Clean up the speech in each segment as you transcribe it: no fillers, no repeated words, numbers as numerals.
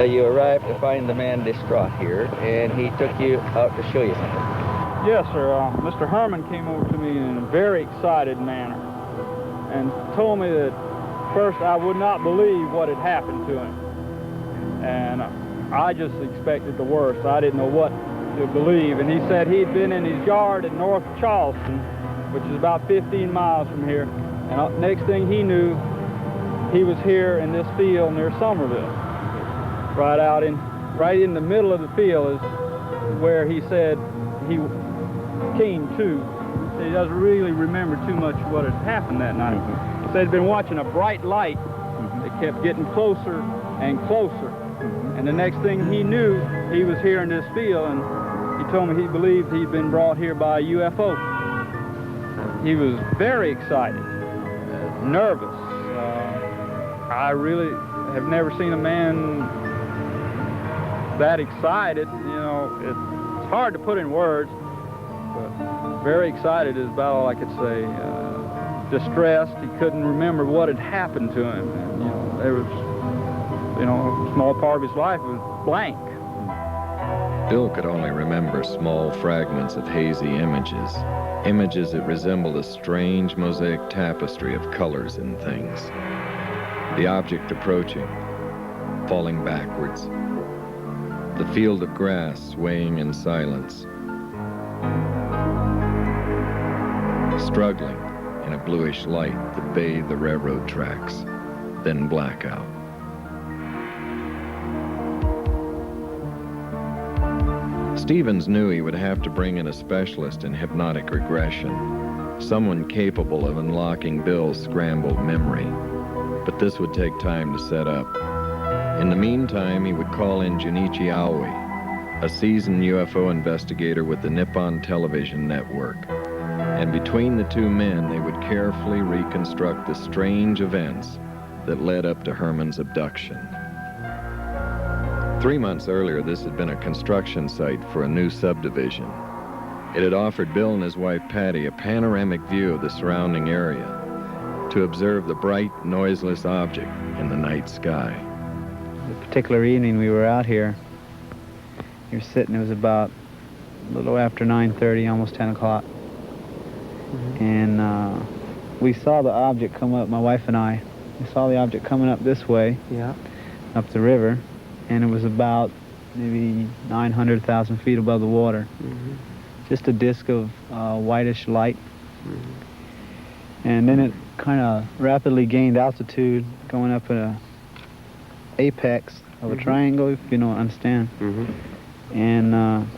You arrived to find the man distraught here, and he took you out to show you something. Yes, sir. Mr. Herrmann came over to me in a very excited manner and told me that first I would not believe what had happened to him. And I just expected the worst. I didn't know what to believe. And he said he'd been in his yard in North Charleston, which is about 15 miles from here. And next thing he knew, he was here in this field near Somerville. Right in the middle of the field is where he said he came to. He doesn't really remember too much what had happened that night. He said he'd been watching a bright light that kept getting closer and closer. And the next thing he knew, he was here in this field, and he told me he believed he'd been brought here by a UFO. He was very excited, nervous. I really have never seen a man that excited. You know, it's hard to put in words, but very excited is about all I could say. Distressed, he couldn't remember what had happened to him. And, you know, there was, you know, a small part of his life was blank. Bill could only remember small fragments of hazy images that resembled a strange mosaic tapestry of colors and things. The object approaching, falling backwards. The field of grass swaying in silence. Struggling in a bluish light that bathed the railroad tracks, then blackout. Stevens knew he would have to bring in a specialist in hypnotic regression, someone capable of unlocking Bill's scrambled memory. But this would take time to set up. In the meantime, he would call in Junichi Aoi, a seasoned UFO investigator with the Nippon Television Network. And between the two men, they would carefully reconstruct the strange events that led up to Herrmann's abduction. 3 months earlier, this had been a construction site for a new subdivision. It had offered Bill and his wife Patty a panoramic view of the surrounding area to observe the bright, noiseless object in the night sky. The particular evening we were out here, we were sitting, it was about a little after 9:30, almost 10 o'clock. And we saw the object come up, my wife and I. We saw the object coming up this way, up the river, and it was about maybe 900,000 feet above the water. Just a disc of whitish light. And then it kind of rapidly gained altitude, going up at an apex of a triangle, if you don't understand. And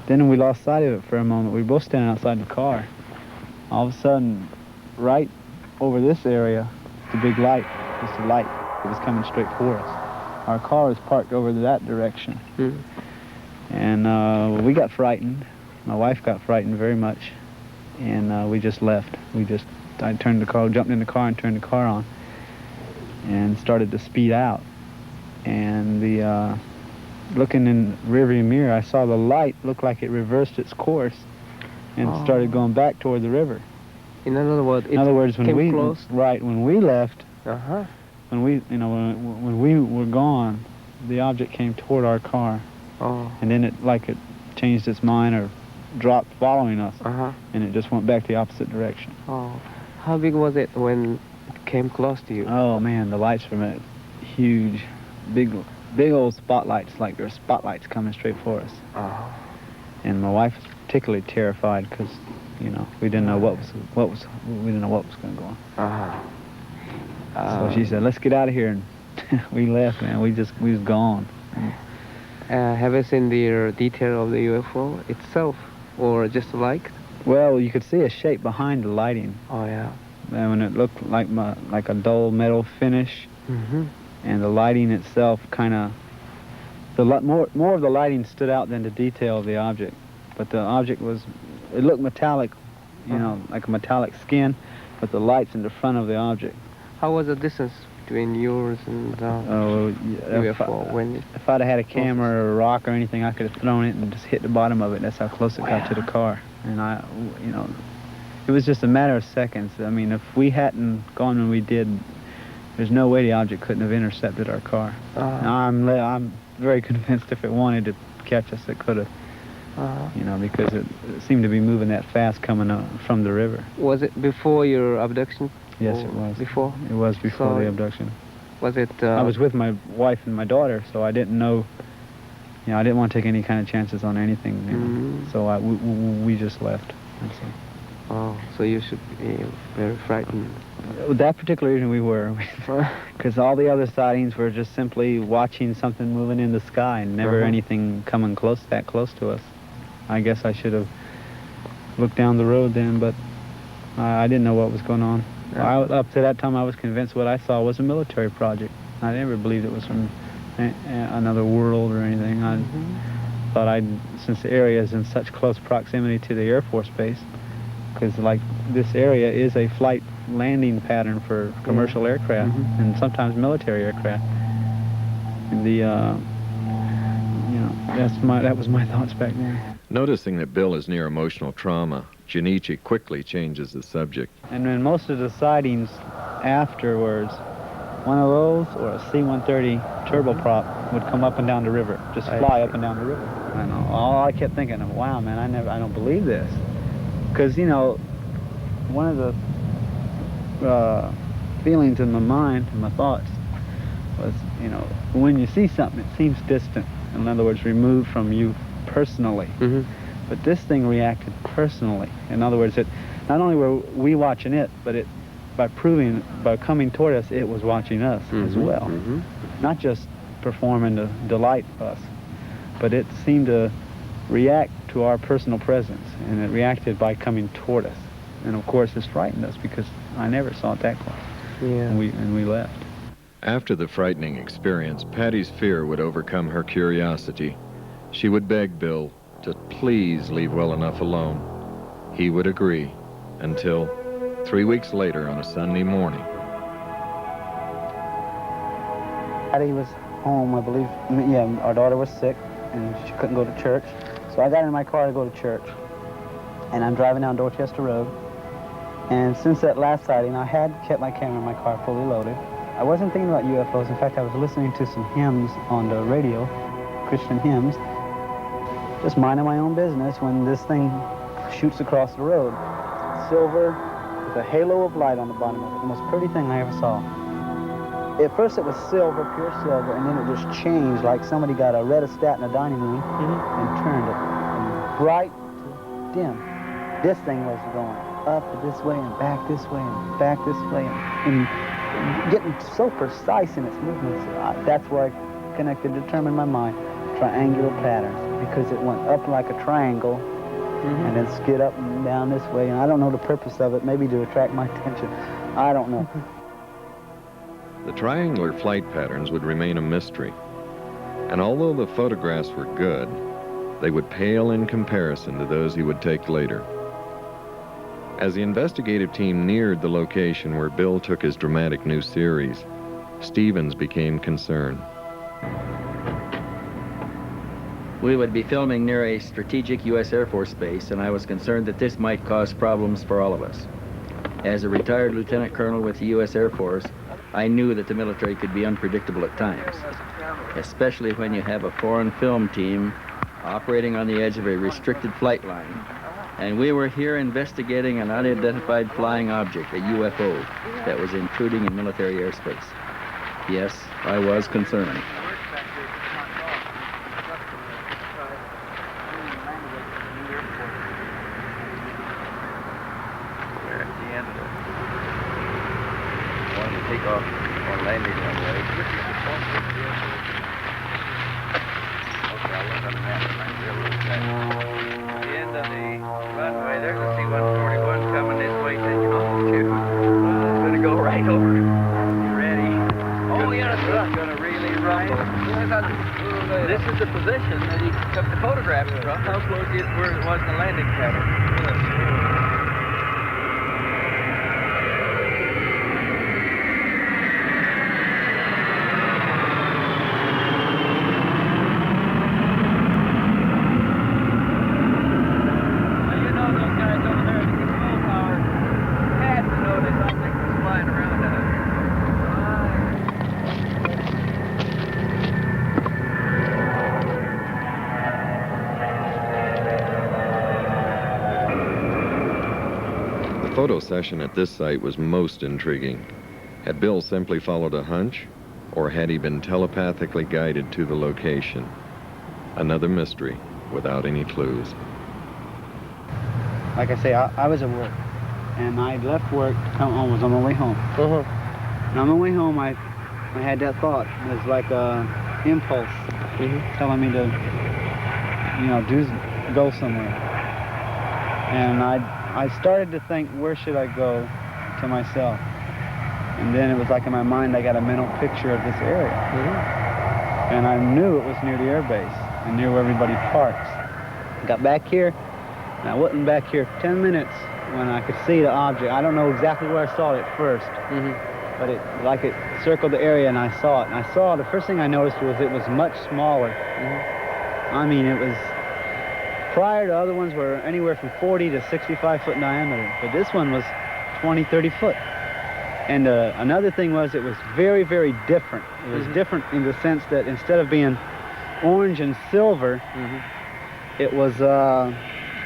then we lost sight of it for a moment. We were both standing outside the car. All of a sudden, right over this area, the big light, just a light. It was coming straight for us. Our car was parked over that direction. And we got frightened. My wife got frightened very much. And we just left. I turned the car, jumped in the car and turned the car on and started to speed out. And looking in the rearview mirror, I saw the light look like it reversed its course and started going back toward the river. In other words, when we close? Right, when we left, when we were gone, the object came toward our car. And then it changed its mind or dropped following us, and it just went back the opposite direction. How big was it when it came close to you? Oh man, the lights from it, huge, big old spotlights, like there were spotlights coming straight for us. And my wife was particularly terrified because, you know, we didn't know what was going to go on. So she said, "Let's get out of here," and we left. Man, we was gone. Have you seen the detail of the UFO itself, or just the light? Well, you could see a shape behind the lighting. And when it looked like a dull metal finish, and the lighting itself kind of, more of the lighting stood out than the detail of the object. But the object it looked metallic, you know, like a metallic skin, but the light's in the front of the object. How was the distance between yours and UFO? If I'd have had a camera or a rock or anything, I could have thrown it and just hit the bottom of it. That's how close it got to the car. And you know, it was just a matter of seconds. I mean, if we hadn't gone when we did, there's no way the object couldn't have intercepted our car. Now, I'm very convinced if it wanted to catch us, it could have. You know, because it seemed to be moving that fast coming up from the river. Was it before your abduction? Yes, it was. Before? It was before So the abduction. Was it... I was with my wife and my daughter, so I didn't know, you know, I didn't want to take any kind of chances on anything. You know. So we just left. That's it. Oh, so you should be very frightened. With that particular reason we were, because all the other sightings were just simply watching something moving in the sky and never anything coming that close to us. I guess I should have looked down the road then, but I didn't know what was going on. Up to that time, I was convinced what I saw was a military project. I never believed it was from another world or anything. I thought since the area is in such close proximity to the Air Force Base, because like this area is a flight landing pattern for commercial aircraft and sometimes military aircraft. And the, you know, that was my thoughts back then. Noticing that Bill is near emotional trauma, Junichi quickly changes the subject. And in most of the sightings afterwards, one of those or a C-130 turboprop would come up and down the river, just fly up and down the river. And all I kept thinking, wow, man, I don't believe this. Because, you know, one of the feelings in my mind and my thoughts was, you know, when you see something, it seems distant. In other words, removed from you personally. But this thing reacted personally. In other words, it not only were we watching it, but it by coming toward us, it was watching us as well. Not just performing to delight us, but it seemed to react to our personal presence, and it reacted by coming toward us. And of course, this frightened us because I never saw it that close. Yeah. And we left. After the frightening experience, Patty's fear would overcome her curiosity. She would beg Bill to please leave well enough alone. He would agree, until 3 weeks later on a Sunday morning. Patty was home, I believe. Yeah, our daughter was sick, and she couldn't go to church. So I got in my car to go to church. And I'm driving down Dorchester Road. And since that last sighting, I had kept my camera in my car fully loaded. I wasn't thinking about UFOs. In fact, I was listening to some hymns on the radio, Christian hymns, just minding my own business when this thing shoots across the road. Silver with a halo of light on the bottom of it. The most pretty thing I ever saw. At first it was silver, pure silver, and then it just changed like somebody got a rheostat in a dining room and turned it from bright to dim. This thing was going up this way and back this way and back this way and getting so precise in its movements. That's where I determined my mind, triangular patterns, because it went up like a triangle and then skid up and down this way. And I don't know the purpose of it, maybe to attract my attention. I don't know. The triangular flight patterns would remain a mystery. And although the photographs were good, they would pale in comparison to those he would take later. As the investigative team neared the location where Bill took his dramatic new series, Stevens became concerned. We would be filming near a strategic U.S. Air Force base, and I was concerned that this might cause problems for all of us. As a retired lieutenant colonel with the U.S. Air Force, I knew that the military could be unpredictable at times, especially when you have a foreign film team operating on the edge of a restricted flight line. And we were here investigating an unidentified flying object, a UFO, that was intruding in military airspace. Yes, I was concerned. We're at the end of it. Wanted to take off on landing runway. Okay, I'll look on the map and find railroad track. The end of the runway, there's a C-141 coming this way, taking off too. It's gonna go right over. You ready? Oh yeah, it's gonna really rumble. This is the position that he took the photographs from. How close is where it was in the landing pattern? photo session at this site was most intriguing. Had Bill simply followed a hunch, or had he been telepathically guided to the location? Another mystery without any clues. Like I say, I was at work, and I left work to come home. Was on my way home. And on my way home, I had that thought. It was like a impulse telling me to, go somewhere. And I started to think, where should I go to myself? And then it was like in my mind, I got a mental picture of this area. And I knew it was near the air base and near where everybody parks. Got back here, and I wasn't back here 10 minutes when I could see the object. I don't know exactly where I saw it first, but it circled the area, and I saw it. And I saw, the first thing I noticed was it was much smaller. I mean, it was, prior to other ones were anywhere from 40 to 65 foot in diameter, but this one was 20, 30 foot. And another thing was, it was very, very different. It was different in the sense that instead of being orange and silver, it was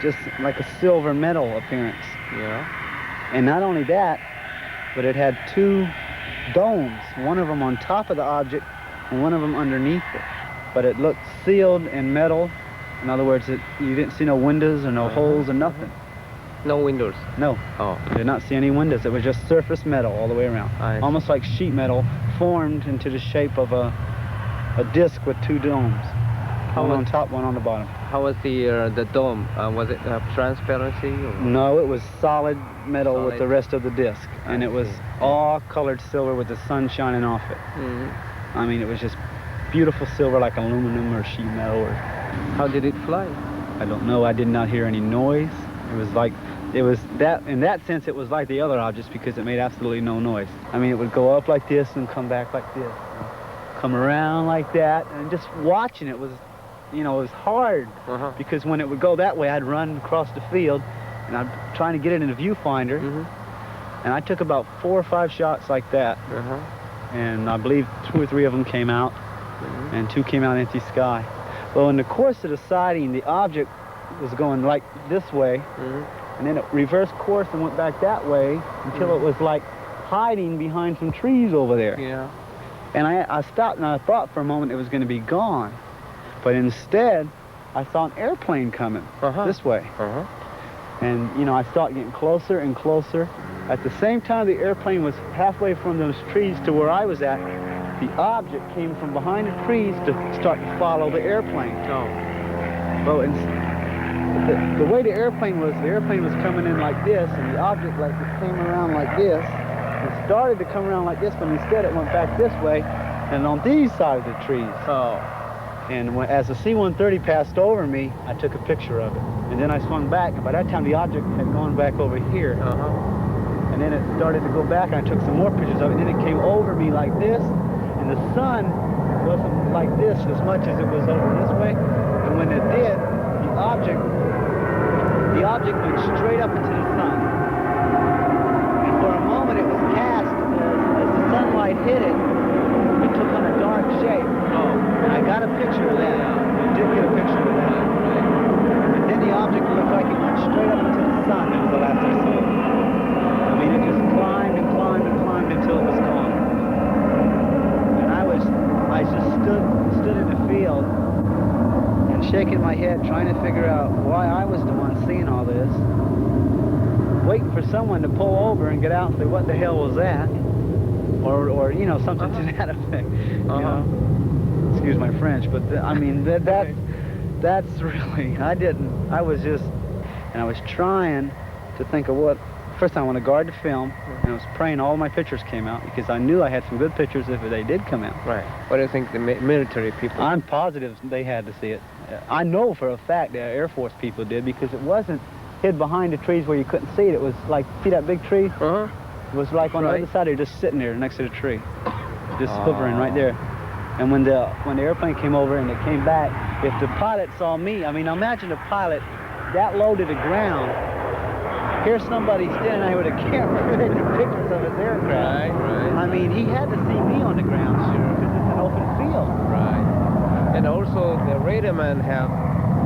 just like a silver metal appearance. And not only that, but it had two domes, one of them on top of the object and one of them underneath it. But it looked sealed in metal. In other words, you didn't see no windows or no holes or nothing. No windows? No. Oh. Did not see any windows. It was just surface metal all the way around. Almost like sheet metal formed into the shape of a disc with two domes. One on top, one on the bottom. How was the dome? Was it transparency? Or? No, it was solid metal with the rest of the disc. And it was all colored silver with the sun shining off it. I mean, it was just beautiful silver like aluminum or sheet metal. Or how did it fly? I don't know. I did not hear any noise. It was like, in that sense, it was like the other objects because it made absolutely no noise. I mean, it would go up like this and come back like this. Come around like that, and just watching it was, it was hard because when it would go that way, I'd run across the field and I'm trying to get it in a viewfinder. And I took about 4 or 5 shots like that. And I believe 2 or 3 of them came out and 2 came out empty sky. Well, in the course of the sighting, the object was going like this way, and then it reversed course and went back that way until it was like hiding behind some trees over there. And I stopped and I thought for a moment it was going to be gone, but instead I saw an airplane coming this way. And I saw it getting closer and closer. At the same time the airplane was halfway from those trees to where I was at, the object came from behind the trees to start to follow the airplane. Well, the way the airplane was coming in like this, and the object came around like this. It started to come around like this, but instead it went back this way, and on these sides of the trees. And as the C-130 passed over me, I took a picture of it. And then I swung back, and by that time the object had gone back over here. And then it started to go back, and I took some more pictures of it, and then it came over me like this, and the sun wasn't like this as much as it was over this way. And when it did, the object went straight up into the sun. And for a moment it was cast as the sunlight hit it, it took on a dark shape. And I got a picture of that. I did get a picture of that. And then the object looked like it went straight up into the sun. That was the last I saw it. I mean, it just climbed and climbed and climbed until it was gone. And I just stood in the field and shaking my head, trying to figure out why I was the one seeing all this, waiting for someone to pull over and get out and say, what the hell was that? Or something to that effect. Excuse my French, but I mean, that's really, I was trying to think of what. First I want to guard the film, and I was praying all my pictures came out because I knew I had some good pictures if they did come out. What do you think the military people? I'm positive they had to see it. I know for a fact that Air Force people did because it wasn't hid behind the trees where you couldn't see it. It was like, see that big tree? It was like on the other side, they're just sitting there next to the tree, just hovering right there. And when the airplane came over and it came back, if the pilot saw me, I mean, imagine a pilot that low to the ground. Here's somebody standing there with a camera taking pictures of his aircraft. I mean, he had to see me on the ground, because it's an open field. And also, the radar man have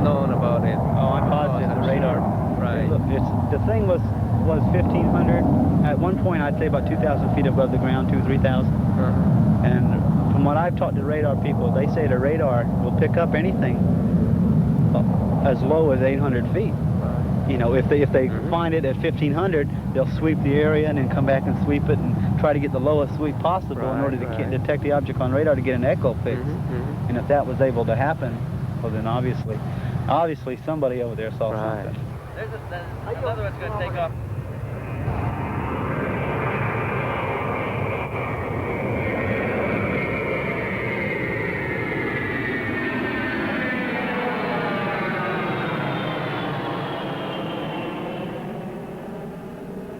known about it. Oh, I'm positive the radar. Right. Look, the thing was 1,500. At one point, I'd say about 2,000 feet above the ground, 3,000. And from what I've talked to radar people, they say the radar will pick up anything as low as 800 feet. You know, if they find it at 1,500, they'll sweep the area and then come back and sweep it and try to get the lowest sweep possible in order to detect the object on radar to get an echo fix. And if that was able to happen, well then obviously somebody over there saw something. There's another one's going to take off.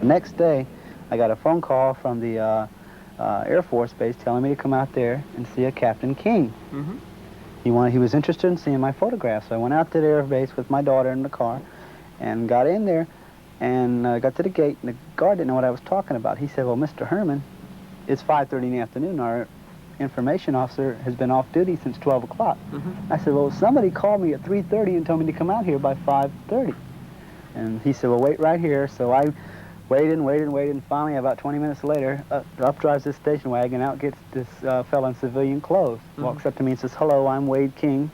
The next day, I got a phone call from the Air Force Base telling me to come out there and see a Captain King. He was interested in seeing my photographs. So I went out to the Air Base with my daughter in the car and got in there and got to the gate, and the guard didn't know what I was talking about. He said, well, Mr. Herrmann, it's 5:30 in the afternoon. Our information officer has been off duty since 12 o'clock. I said, well, somebody called me at 3:30 and told me to come out here by 5:30. And he said, well, wait right here. So I waited and finally, about 20 minutes later, up drives this station wagon, out gets this fellow in civilian clothes, walks up to me and says, hello, I'm Wade King.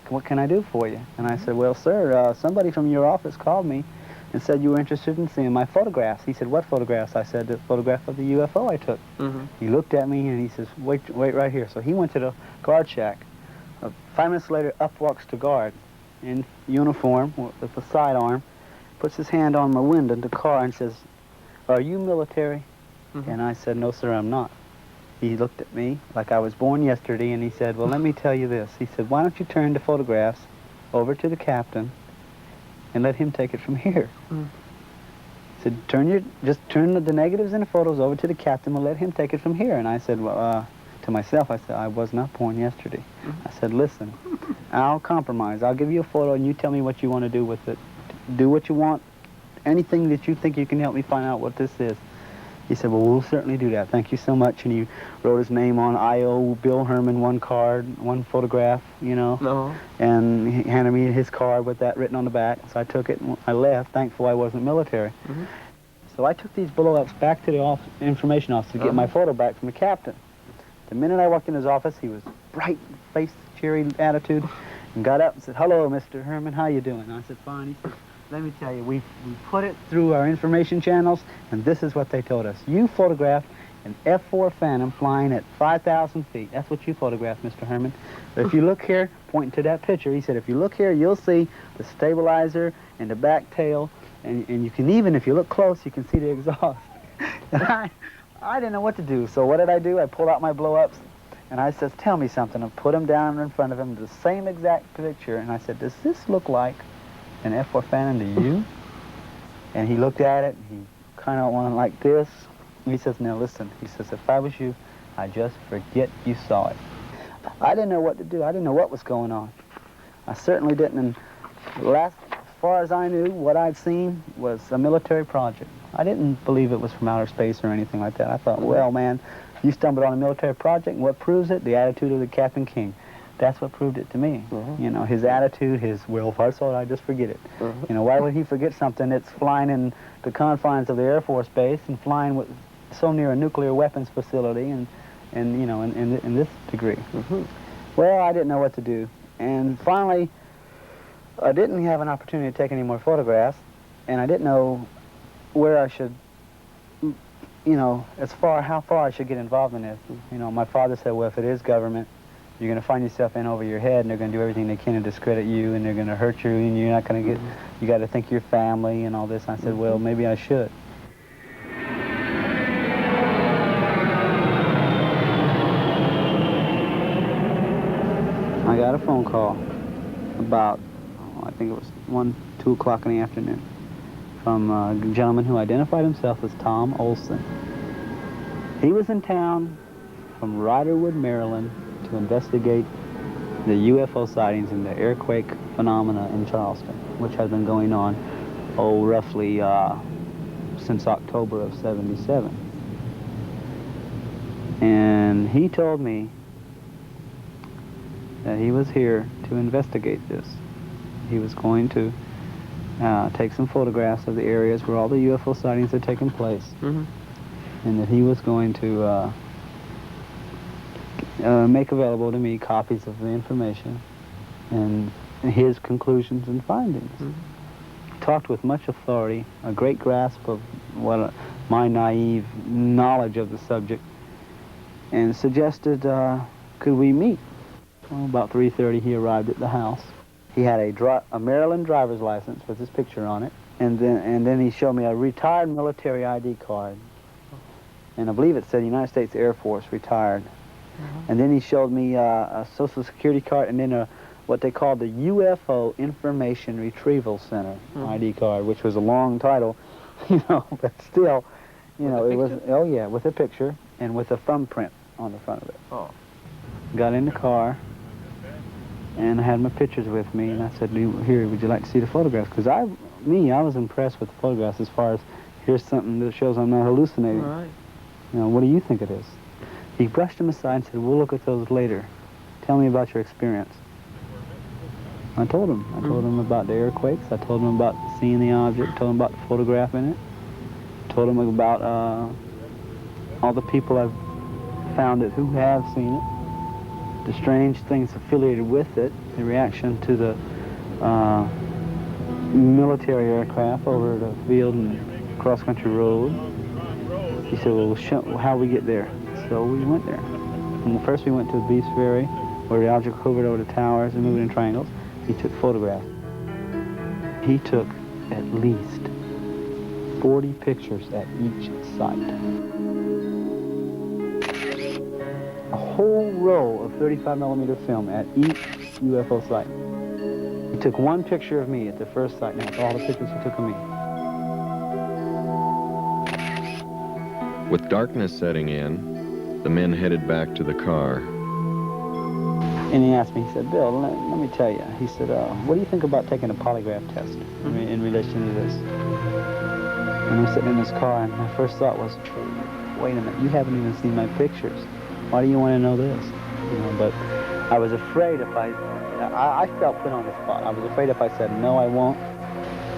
What can I do for you? And I said, well, sir, somebody from your office called me and said you were interested in seeing my photographs. He said, what photographs? I said, the photograph of the UFO I took. He looked at me and he says, wait right here. So he went to the guard shack. 5 minutes later, up walks the guard in uniform with a sidearm, puts his hand on my window in the car and says, are you military? And I said, no, sir, I'm not. He looked at me like I was born yesterday, and he said, well, let me tell you this. He said, why don't you turn the photographs over to the captain and let him take it from here? He said, just turn the negatives and the photos over to the captain and let him take it from here. And I said, well, to myself, I said, I was not born yesterday. I said, listen, I'll compromise. I'll give you a photo, and you tell me what you want to do with it. Do what you want. Anything that you think you can help me find out what this is. He said, well, we'll certainly do that. Thank you so much. And he wrote his name on I.O. Bill Herrmann, one card, one photograph, you know. And he handed me his card with that written on the back. So I took it and I left, thankful I wasn't military. So I took these blow-ups back to the information office to get my photo back from the captain. The minute I walked in his office, he was bright-faced, cheery attitude, and got up and said, hello, Mr. Herrmann, how you doing? And I said, fine. He said, let me tell you, we put it through our information channels, and this is what they told us. You photographed an F-4 Phantom flying at 5,000 feet. That's what you photographed, Mr. Herrmann. But if you look here, pointing to that picture, he said, if you look here, you'll see the stabilizer and the back tail, and you can even, if you look close, you can see the exhaust. And I didn't know what to do, so what did I do? I pulled out my blow-ups, and I said, tell me something. I put them down in front of him, the same exact picture, and I said, does this look like an F-4 Phantom to you? And he looked at it, and he kind of went like this. And he says, now listen, he says, if I was you, I'd just forget you saw it. I didn't know what to do. I didn't know what was going on. I certainly didn't. And as far as I knew, what I'd seen was a military project. I didn't believe it was from outer space or anything like that. I thought, well, man, you stumbled on a military project, and what proves it? The attitude of the Captain King. That's what proved it to me. You know, his attitude, well, if I saw it, I'd just forget it. You know, why would he forget something that's flying in the confines of the Air Force Base and flying so near a nuclear weapons facility and you know, in this degree? Well, I didn't know what to do. And finally, I didn't have an opportunity to take any more photographs, and I didn't know where I should, you know, how far I should get involved in this. You know, my father said, well, if it is government, you're going to find yourself in over your head, and they're going to do everything they can to discredit you, and they're going to hurt you, and you're not going to get, you got to think of your family and all this. And I said, well, maybe I should. I got a phone call about, I think it was 2 o'clock in the afternoon, from a gentleman who identified himself as Tom Olson. He was in town from Riderwood, Maryland, to investigate the UFO sightings and the earthquake phenomena in Charleston, which has been going on, roughly since October of '77. And he told me that he was here to investigate this. He was going to take some photographs of the areas where all the UFO sightings had taken place, Mm-hmm. and that he was going to make available to me copies of the information and his conclusions and findings. Mm-hmm. Talked with much authority, a great grasp of what my naive knowledge of the subject, and suggested, could we meet? Well, about 3:30 he arrived at the house. He had a Maryland driver's license with his picture on it, and then he showed me a retired military ID card, and I believe it said United States Air Force, retired. Mm-hmm. And then he showed me a Social Security card, and then what they called the UFO Information Retrieval Center ID card, which was a long title, you know, but still, you know, it was, oh yeah, with a picture and with a thumbprint on the front of it. Oh. Got in the car, and I had my pictures with me, and I said, here, would you like to see the photographs? Because I was impressed with the photographs as far as, here's something that shows I'm not hallucinating. All right. You know, what do you think it is? He brushed them aside and said, we'll look at those later. Tell me about your experience. I told him. I told him about the earthquakes. I told him about seeing the object. Told him about the photograph in it. Told him about all the people I've found it who have seen it. The strange things affiliated with it. The reaction to the military aircraft over the field and cross-country road. He said, well, how we get there? So we went there. And first we went to the Beast Ferry, where the object hovered over the towers and moved in triangles. He took photographs. He took at least 40 pictures at each site. A whole roll of 35mm film at each UFO site. He took one picture of me at the first site, and that's all the pictures he took of me. With darkness setting in, the men headed back to the car. And he asked me, he said, Bill, let me tell you. He said, what do you think about taking a polygraph test in relation to this? And we're sitting in this car, and my first thought was, wait a minute, you haven't even seen my pictures. Why do you want to know this? You know, but I was afraid if I felt put on the spot. I was afraid if I said, no, I won't,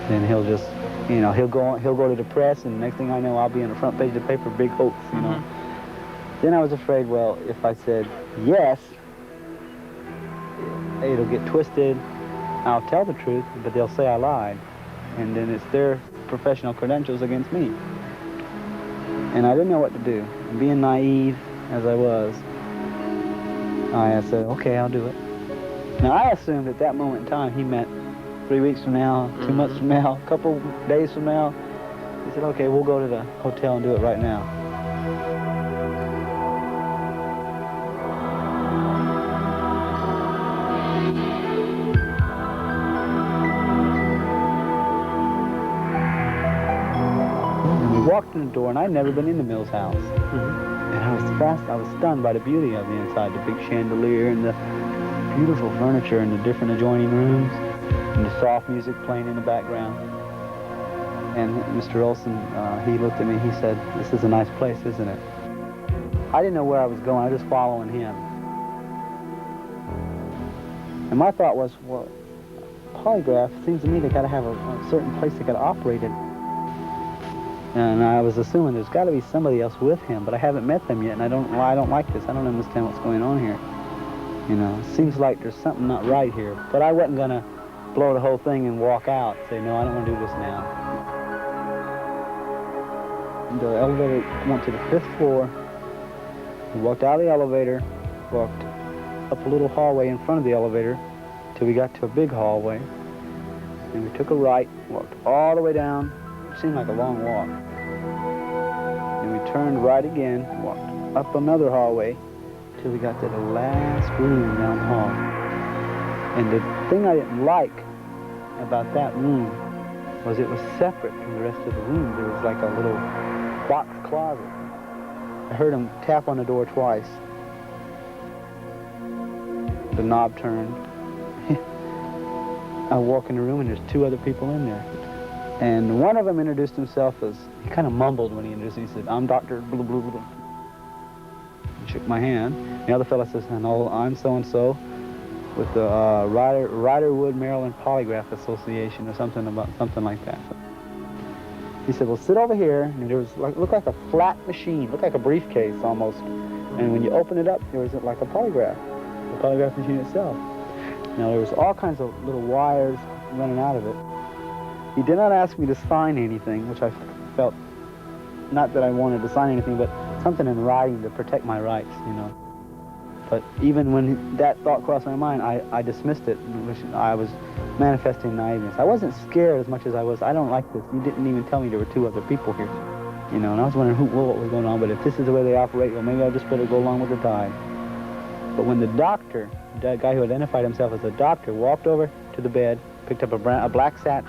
then he'll just, you know, he'll go to the press, and next thing I know, I'll be on the front page of the paper, big hoax, you know. Then I was afraid, well, if I said yes, it'll get twisted. I'll tell the truth, but they'll say I lied. And then it's their professional credentials against me. And I didn't know what to do. And being naive as I was, I said, okay, I'll do it. Now, I assumed at that moment in time he meant 3 weeks from now, 2 months from now, a couple days from now. He said, okay, we'll go to the hotel and do it right now. Walked in the door, and I'd never been in the Mills house. And I was stunned by the beauty of the inside, the big chandelier and the beautiful furniture and the different adjoining rooms and the soft music playing in the background. And Mr. Olson, he looked at me and he said, this is a nice place, isn't it? I didn't know where I was going, I was just following him. And my thought was, well, polygraph, seems to me they gotta have a certain place they gotta operate in. And I was assuming there's got to be somebody else with him, but I haven't met them yet, and I don't like this. I don't understand what's going on here. You know, it seems like there's something not right here. But I wasn't going to blow the whole thing and walk out, say, no, I don't want to do this now. The elevator went to the 5th floor. We walked out of the elevator, walked up a little hallway in front of the elevator till we got to a big hallway. And we took a right, walked all the way down. It seemed like a long walk. And we turned right again, walked up another hallway till we got to the last room down the hall. And the thing I didn't like about that room was it was separate from the rest of the room. There was like a little box closet. I heard him tap on the door twice. The knob turned. I walk in the room and there's 2 other people in there. And one of them introduced himself as, he kind of mumbled when he introduced me. He said, I'm Dr. blah, blah, blah, blah. He shook my hand. The other fellow says, no, I'm so-and-so. with the Riderwood, Maryland Polygraph Association or something like that. He said, well, sit over here, and there was looked like a flat machine, looked like a briefcase almost. And when you open it up, there was like a polygraph, the polygraph machine itself. Now, there was all kinds of little wires running out of it. He did not ask me to sign anything, which I felt, not that I wanted to sign anything, but something in writing to protect my rights, you know. But even when that thought crossed my mind, I dismissed it, which I was manifesting naiveness. I wasn't scared as much as I was, I don't like this. You didn't even tell me there were 2 other people here. You know, and I was wondering what was going on, but if this is the way they operate, well, maybe I just better go along with the tide. But when the doctor, the guy who identified himself as a doctor, walked over to the bed, picked up a black satch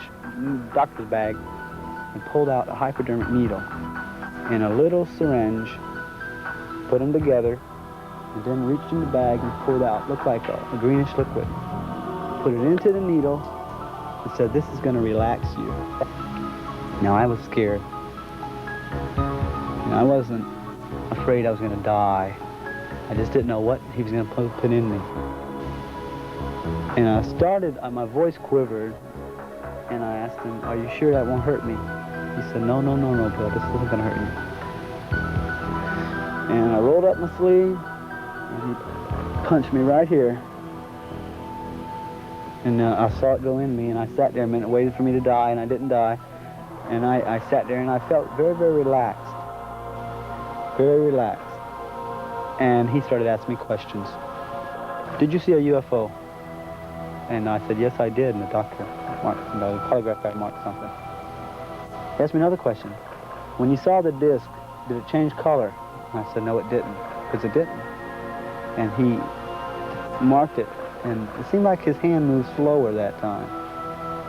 doctor's bag, and pulled out a hypodermic needle and a little syringe, put them together, and then reached in the bag and pulled out, looked like a greenish liquid, put it into the needle, and said, this is going to relax you. Now, I was scared. I wasn't afraid I was going to die. I just didn't know what he was going to put in me. And I started, my voice quivered, and I asked him, are you sure that won't hurt me? He said, no, Bill, this isn't going to hurt you. And I rolled up my sleeve, and he punched me right here. And I saw it go in me, and I sat there a minute, waited for me to die, and I didn't die. And I sat there, and I felt very, very relaxed. Very relaxed. And he started asking me questions. Did you see a UFO? And I said, yes, I did. And the doctor marked, the polygraph guy marked something. He asked me another question. When you saw the disc, did it change color? And I said, no, it didn't, because it didn't. And he marked it, and it seemed like his hand moved slower that time.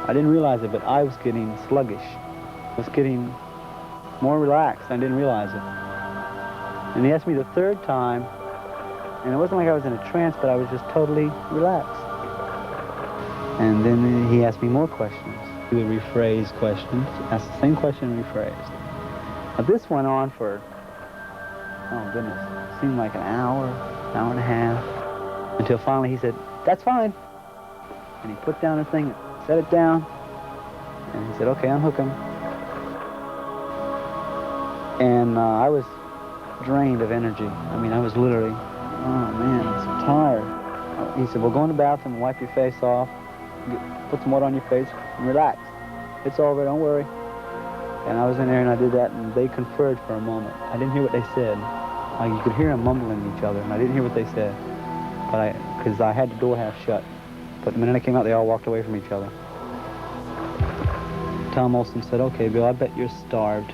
I didn't realize it, but I was getting sluggish. I was getting more relaxed. I didn't realize it. And he asked me the 3rd time, and it wasn't like I was in a trance, but I was just totally relaxed. And then he asked me more questions. He would rephrase questions, ask the same question rephrased. Now this went on for, oh goodness, it seemed like an hour and a half, until finally he said, that's fine. And he put down the thing, set it down, and he said, okay, unhook him. And I was drained of energy. I mean, I was literally, oh man, I'm so tired. He said, well, go in the bathroom and wipe your face off, put some water on your face, and relax. It's over, don't worry. And I was in there and I did that, and they conferred for a moment. I didn't hear what they said. You could hear them mumbling each other, and I didn't hear what they said, but because I had the door half shut. But the minute I came out, they all walked away from each other. Tom Olson said, okay, Bill, I bet you're starved.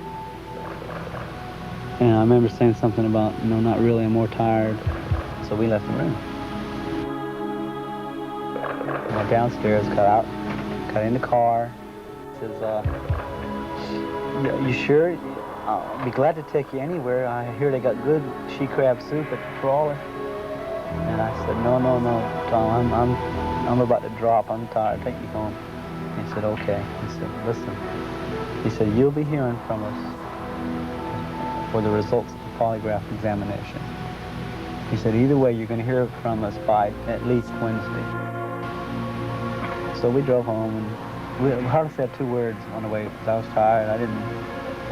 And I remember saying something about, no, not really, I'm more tired. So we left the room. I went downstairs, got in the car. He says, you sure? I'll be glad to take you anywhere. I hear they got good she crab soup at the trawler. And I said, no, Tom, I'm about to drop. I'm tired. Take me home. He said, okay. He said, listen. He said, you'll be hearing from us for the results of the polygraph examination. He said, either way, you're going to hear from us by at least Wednesday. So we drove home, and we hardly said 2 words on the way because I was tired. I didn't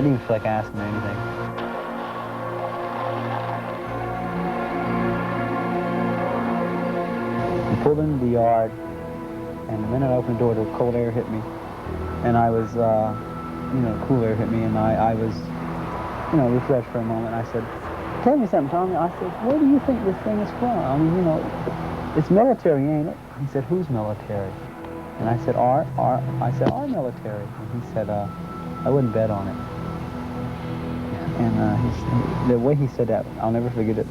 even feel like asking anything. We pulled into the yard, and the minute I opened the door, the cold air hit me. And I was, cool air hit me, and I was, refreshed for a moment. I said, tell me something, Tommy. I said, where do you think this thing is from? I mean, it's military, ain't it? He said, who's military? And I said, our military. And he said, I wouldn't bet on it. And the way he said that, I'll never forget it.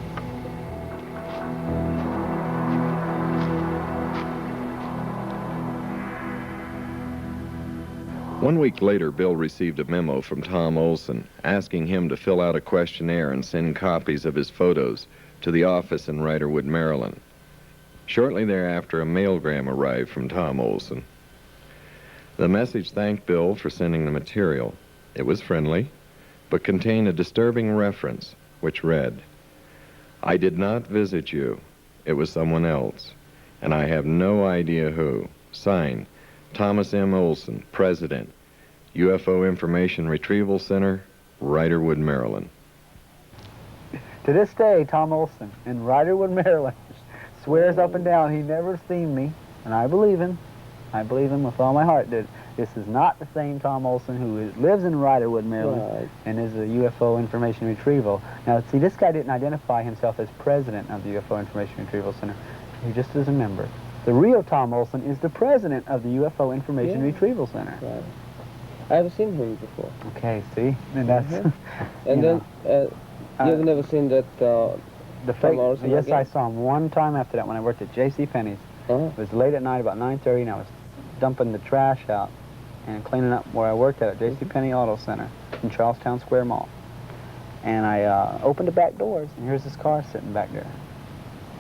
One week later, Bill received a memo from Tom Olson asking him to fill out a questionnaire and send copies of his photos to the office in Riderwood, Maryland. Shortly thereafter, a mailgram arrived from Tom Olson. The message thanked Bill for sending the material. It was friendly, but contained a disturbing reference, which read, I did not visit you. It was someone else. and I have no idea who. Signed, Thomas M. Olson, President, UFO Information Retrieval Center, Riderwood, Maryland. To this day, Tom Olson in Riderwood, Maryland, swears up and down he never seen me, and I believe him. I believe him with all my heart that this is not the same Tom Olson who lives in Riderwood, Maryland, and is a UFO Information Retrieval. Now, see, this guy didn't identify himself as president of the UFO Information Retrieval Center. He just is a member. The real Tom Olson is the president of the UFO Information Retrieval Center. Right. I've seen him before. Okay, see? And that's... And then, you've never seen that the fake, yes, I saw him one time after that when I worked at J.C. Penney's. It was late at night, about 9:30, and I was dumping the trash out and cleaning up where I worked at J.C. Penney Auto Center in Charlestown Square Mall. And I opened the back doors, and here's this car sitting back there.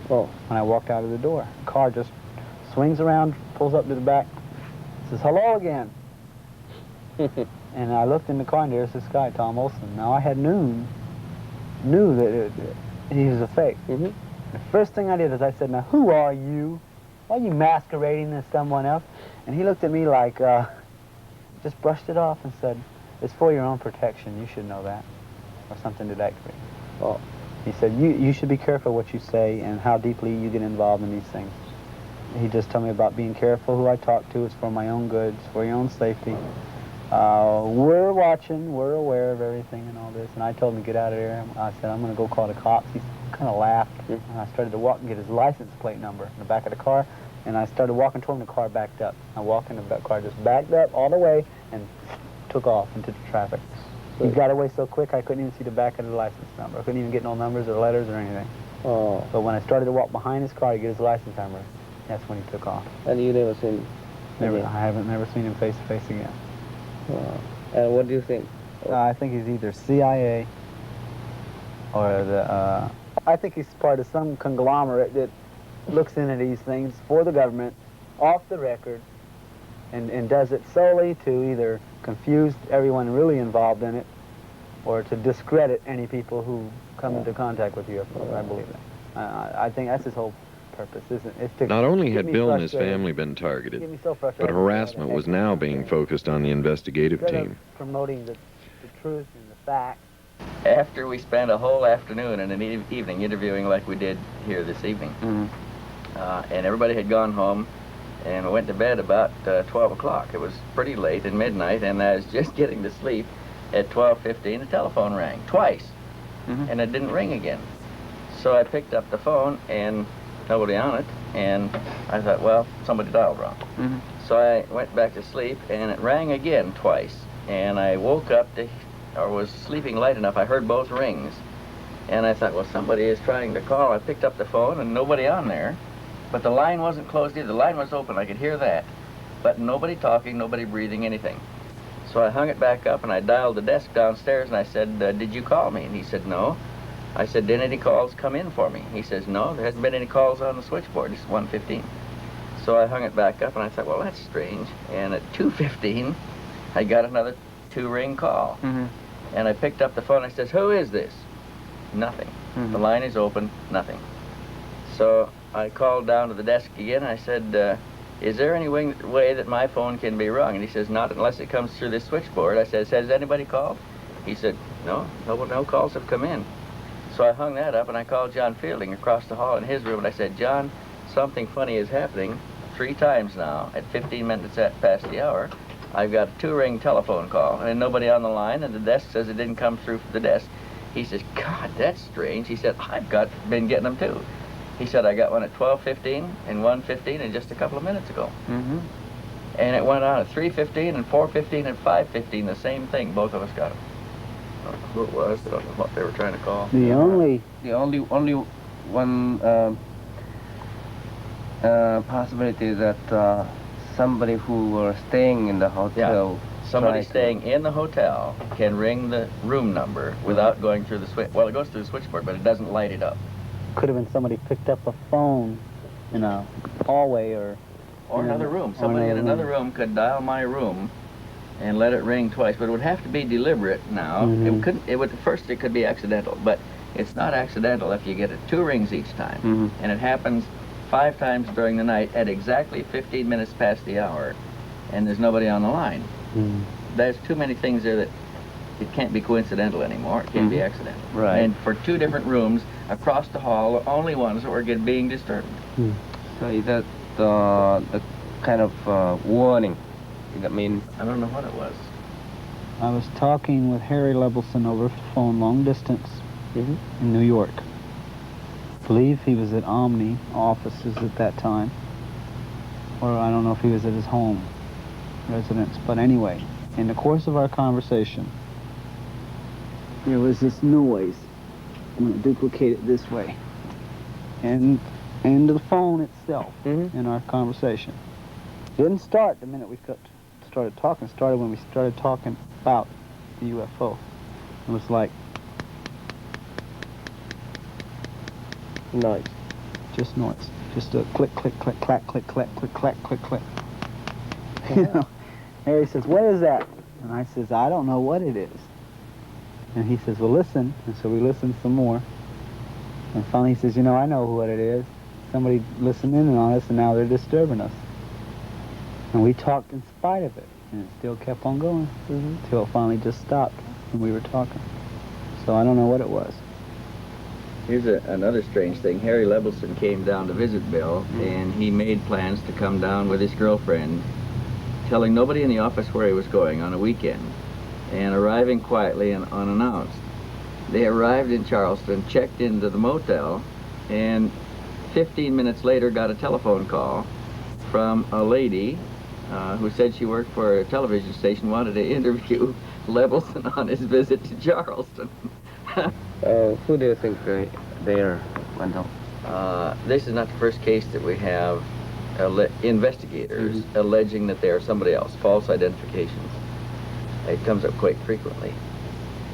When I walked out of the door, the car just swings around, pulls up to the back, says, "Hello again." And I looked in the car, and there's this guy, Tom Olson. Now, I had knew that he was a fake. The first thing I did is I said, "Now, who are you? Why are you masquerading as someone else?" And he looked at me like, just brushed it off and said, "It's for your own protection. You should know that," or something to that degree. He said, you should be careful what you say and how deeply you get involved in these things. He just told me about being careful who I talk to. It's for my own good. It's for your own safety. We're watching. We're aware of everything and all this. And I told him to get out of there. I said, "I'm going to go call the cops." He kind of laughed. And I started to walk and get his license plate number in the back of the car. And I started walking toward him. The car backed up. I walked in, the car just backed up all the way and took off into the traffic. He got away so quick I couldn't even see the back of the license number. I couldn't even get no numbers or letters or anything. But when I started to walk behind his car to get his license number, that's when he took off. And you never seen him? Never. I haven't never seen him face to face again. And what do you think? I think he's either CIA or I think he's part of some conglomerate that looks into these things for the government, off the record, and does it solely to either confuse everyone really involved in it or to discredit any people who come into contact with UFOs. I believe that. I think that's his whole purpose, isn't it? It's to Not only had get me Bill and his frustrated. family been Get targeted, me so but frustrated. harassment was now being focused on the investigative Instead of team. promoting the truth and the facts. After we spent a whole afternoon and an evening interviewing like we did here this evening, and everybody had gone home, and we went to bed about 12 o'clock. It was pretty late at midnight, and I was just getting to sleep. At 12:15, the telephone rang twice, and it didn't ring again. So I picked up the phone, and nobody on it, and I thought, well, somebody dialed wrong. So I went back to sleep, and it rang again twice, and I woke up or was sleeping light enough, I heard both rings, and I thought, well, somebody is trying to call. I picked up the phone, and nobody on there, but the line wasn't closed either. The line was open, I could hear that, but nobody talking, nobody breathing, anything. So I hung it back up, and I dialed the desk downstairs, and I said, did you call me? And he said, no. I said, did any calls come in for me? He says, no, there hasn't been any calls on the switchboard. It's 1:15. So I hung it back up, and I thought, well, that's strange. And at 2:15, I got another 2-ring call. And I picked up the phone, and I says, who is this? Nothing. The line is open, nothing. So I called down to the desk again, and I said, is there any way that my phone can be rung? And he says, not unless it comes through this switchboard. I said, has anybody called? He said, no calls have come in. So I hung that up, and I called John Fielding across the hall in his room, and I said, John, something funny is happening 3 times now at 15 minutes past the hour. I've got a 2-ring telephone call, and nobody on the line, and the desk says it didn't come through the desk. He says, God, that's strange. He said, I've been getting them too. He said, I got one at 12:15 and 1:15 and just a couple of minutes ago. And it went on at 3:15 and 4:15 and 5:15, the same thing. Both of us got them. I don't know who it was, I don't know what they were trying to call. The only one possibility that somebody who were staying in the hotel. Somebody staying in the hotel can ring the room number without going through the switch. Well, it goes through the switchboard, but it doesn't light it up. could have been somebody picked up a phone in a hallway or another room. Somebody in another room could dial my room and let it ring twice, but it would have to be deliberate now. First it could be accidental, but it's not accidental if you get it 2 rings each time. And it happens 5 times during the night at exactly 15 minutes past the hour, and there's nobody on the line. There's too many things there that it can't be coincidental anymore. It can't be accidental. Right. And for 2 different rooms across the hall, the only ones that were being disturbed. So is that the kind of warning? That means I don't know what it was. I was talking with Harry Levelson over the phone, long distance, in New York. I believe he was at Omni offices at that time, or I don't know if he was at his home residence. But anyway, in the course of our conversation, there was this noise. I'm going to duplicate it this way, and into the phone itself in our conversation. Didn't start the minute we started talking. Started when we started talking about the UFO. It was like noise. Just noise. Just a click, click, click, clack, click, clack, click, clack, click, click. You know, Harry says, "What is that?" And I says, "I don't know what it is." And he says, "Well, listen." And so we listened some more. And finally he says, "You know, I know what it is. Somebody listened in on us, and now they're disturbing us." And we talked in spite of it, and it still kept on going until it finally just stopped when we were talking. So I don't know what it was. Here's another strange thing. Harry Levelson came down to visit Bill, and he made plans to come down with his girlfriend, telling nobody in the office where he was going on a weekend, and arriving quietly and unannounced. They arrived in Charleston, checked into the motel, and 15 minutes later got a telephone call from a lady who said she worked for a television station, wanted to interview Levelson on his visit to Charleston. Who do you think they are, Wendell? This is not the first case that we have investigators alleging that they are somebody else, false identifications. It comes up quite frequently.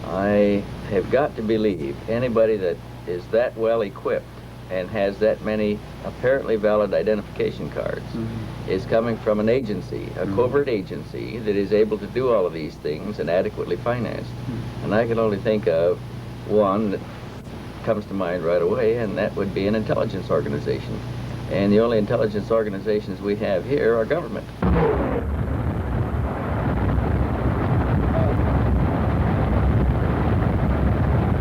I have got to believe anybody that is that well equipped and has that many apparently valid identification cards is coming from an agency, a covert agency that is able to do all of these things and adequately financed. And I can only think of one that comes to mind right away, and that would be an intelligence organization. And the only intelligence organizations we have here are government.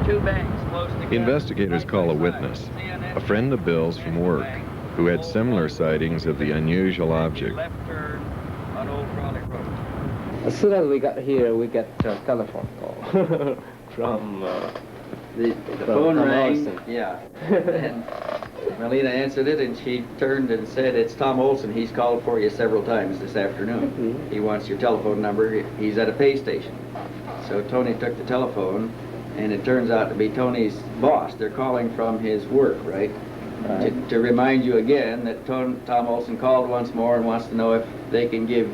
Two banks close together. The investigators call a witness, a friend of Bill's from work, who had similar sightings of the unusual object. Left turn on Old Crawley Road. As soon as we got here, we got a telephone call from The phone rang. Yeah. And Melina answered it, and she turned and said, "It's Tom Olson. He's called for you several times this afternoon. He wants your telephone number. He's at a pay station." So Tony took the telephone, and it turns out to be Tony's boss. They're calling from his work, right? To remind you again that Tom Olson called once more and wants to know if they can give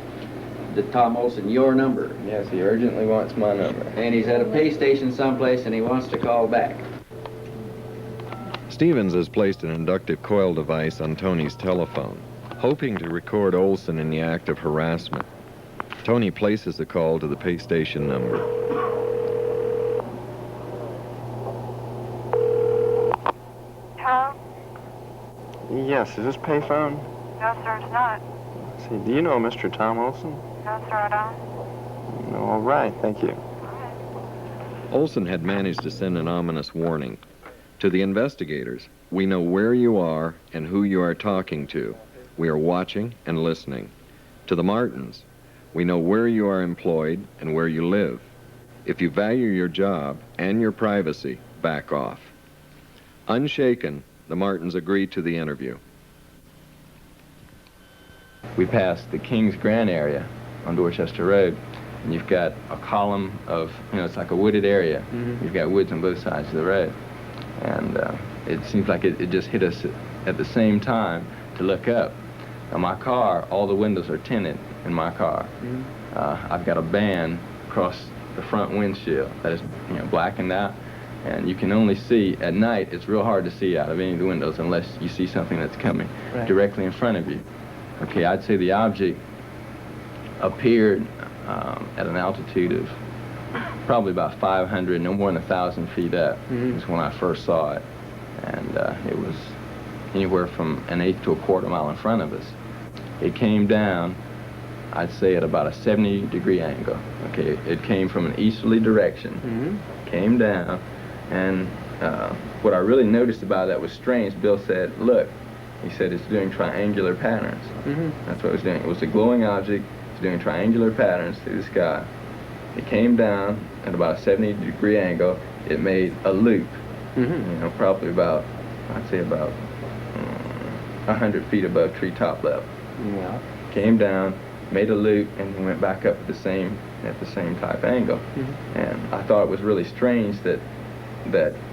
the Tom Olson your number. Yes, he urgently wants my number. And he's at a pay station someplace, and he wants to call back. Stevens has placed an inductive coil device on Tony's telephone, hoping to record Olson in the act of harassment. Tony places the call to the pay station number. Hello? Yes, is this payphone? No, sir, it's not. See, do you know Mr. Tom Olson? No, sir, I don't. No, all right, thank you. Olson had managed to send an ominous warning. To the investigators, we know where you are and who you are talking to. We are watching and listening. To the Martins, we know where you are employed and where you live. If you value your job and your privacy, back off. Unshaken, the Martins agreed to the interview. We passed the Kings Grant area on Dorchester Road, and you've got a column of, it's like a wooded area. You've got woods on both sides of the road. And it seems like it just hit us at the same time to look up. Now my car, all the windows are tinted in my car. I've got a band across the front windshield that is blackened out, and you can only see at night. It's real hard to see out of any of the windows unless you see something that's coming directly in front of you. Okay, I'd say the object appeared at an altitude of probably about 500, no more than 1,000 feet up. Is when I first saw it, and it was anywhere from an eighth to a quarter mile in front of us. It came down, I'd say at about a 70-degree angle. Okay, it came from an easterly direction, came down, and what I really noticed about that was strange. Bill said, look, he said it's doing triangular patterns. That's what it was doing. It was a glowing object. It's doing triangular patterns through the sky. It came down at about a 70-degree angle. It made a loop, you know, probably about, I'd say about 100 feet above treetop level. Yeah. Came down, made a loop, and then went back up at the same type angle. And I thought it was really strange that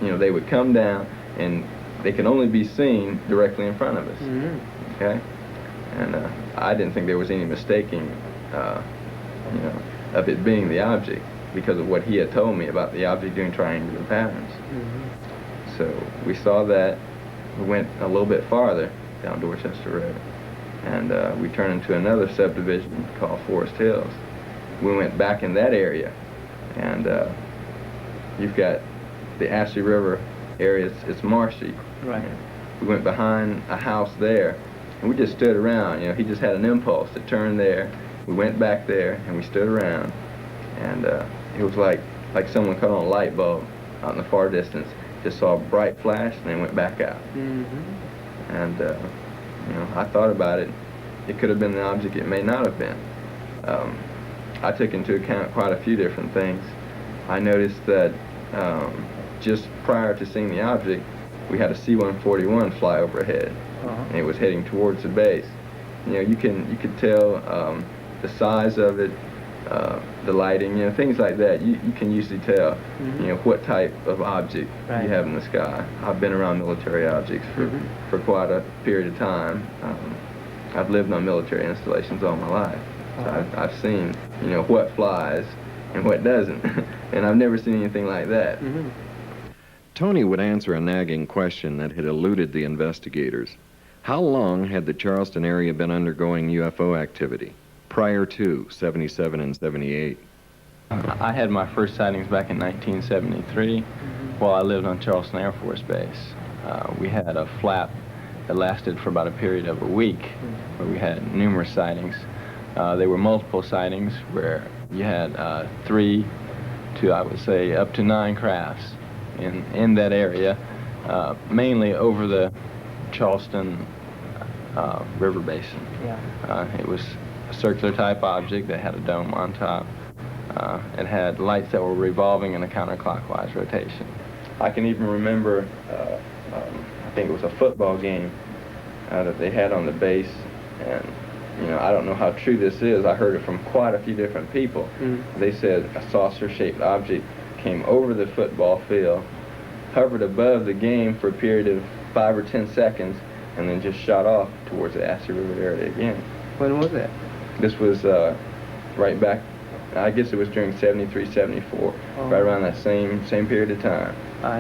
you know, they would come down and they can only be seen directly in front of us. Okay, and I didn't think there was any mistaking, you know, of it being the object because of what he had told me about the object doing triangular patterns. So we saw that. We went a little bit farther down Dorchester Road, and we turned into another subdivision called Forest Hills. We went back in that area, and you've got the Ashley River area. It's marshy. Right. We went behind a house there, and we just stood around. You know, he just had an impulse to turn there. We went back there, and we stood around, and it was like someone cut on a light bulb out in the far distance. Just saw a bright flash, and then went back out. And you know, I thought about it. It could have been the object. It may not have been. I took into account quite a few different things. I noticed that just prior to seeing the object, we had a C-141 fly overhead, and it was heading towards the base. You know, you could tell the size of it, the lighting, you know, things like that. You can usually tell, you know, what type of object you have in the sky. I've been around military objects for quite a period of time. I've lived on military installations all my life. So I've seen, you know, what flies and what doesn't, and I've never seen anything like that. Tony would answer a nagging question that had eluded the investigators. How long had the Charleston area been undergoing UFO activity prior to 77 and 78? I had my first sightings back in 1973 while I lived on Charleston Air Force Base. We had a flap that lasted for about a period of a week where we had numerous sightings. They were multiple sightings where you had 3 to, I would say, up to 9 crafts in that area, mainly over the Charleston River Basin. It was a circular type object that had a dome on top. It had lights that were revolving in a counterclockwise rotation. I can even remember, I think it was a football game that they had on the base, and you know, I don't know how true this is. I heard it from quite a few different people. They said a saucer-shaped object came over the football field, hovered above the game for a period of 5 or 10 seconds, and then just shot off towards the Ashley River area again. When was that? This was right back, I guess it was during 73, 74, right around that same period of time.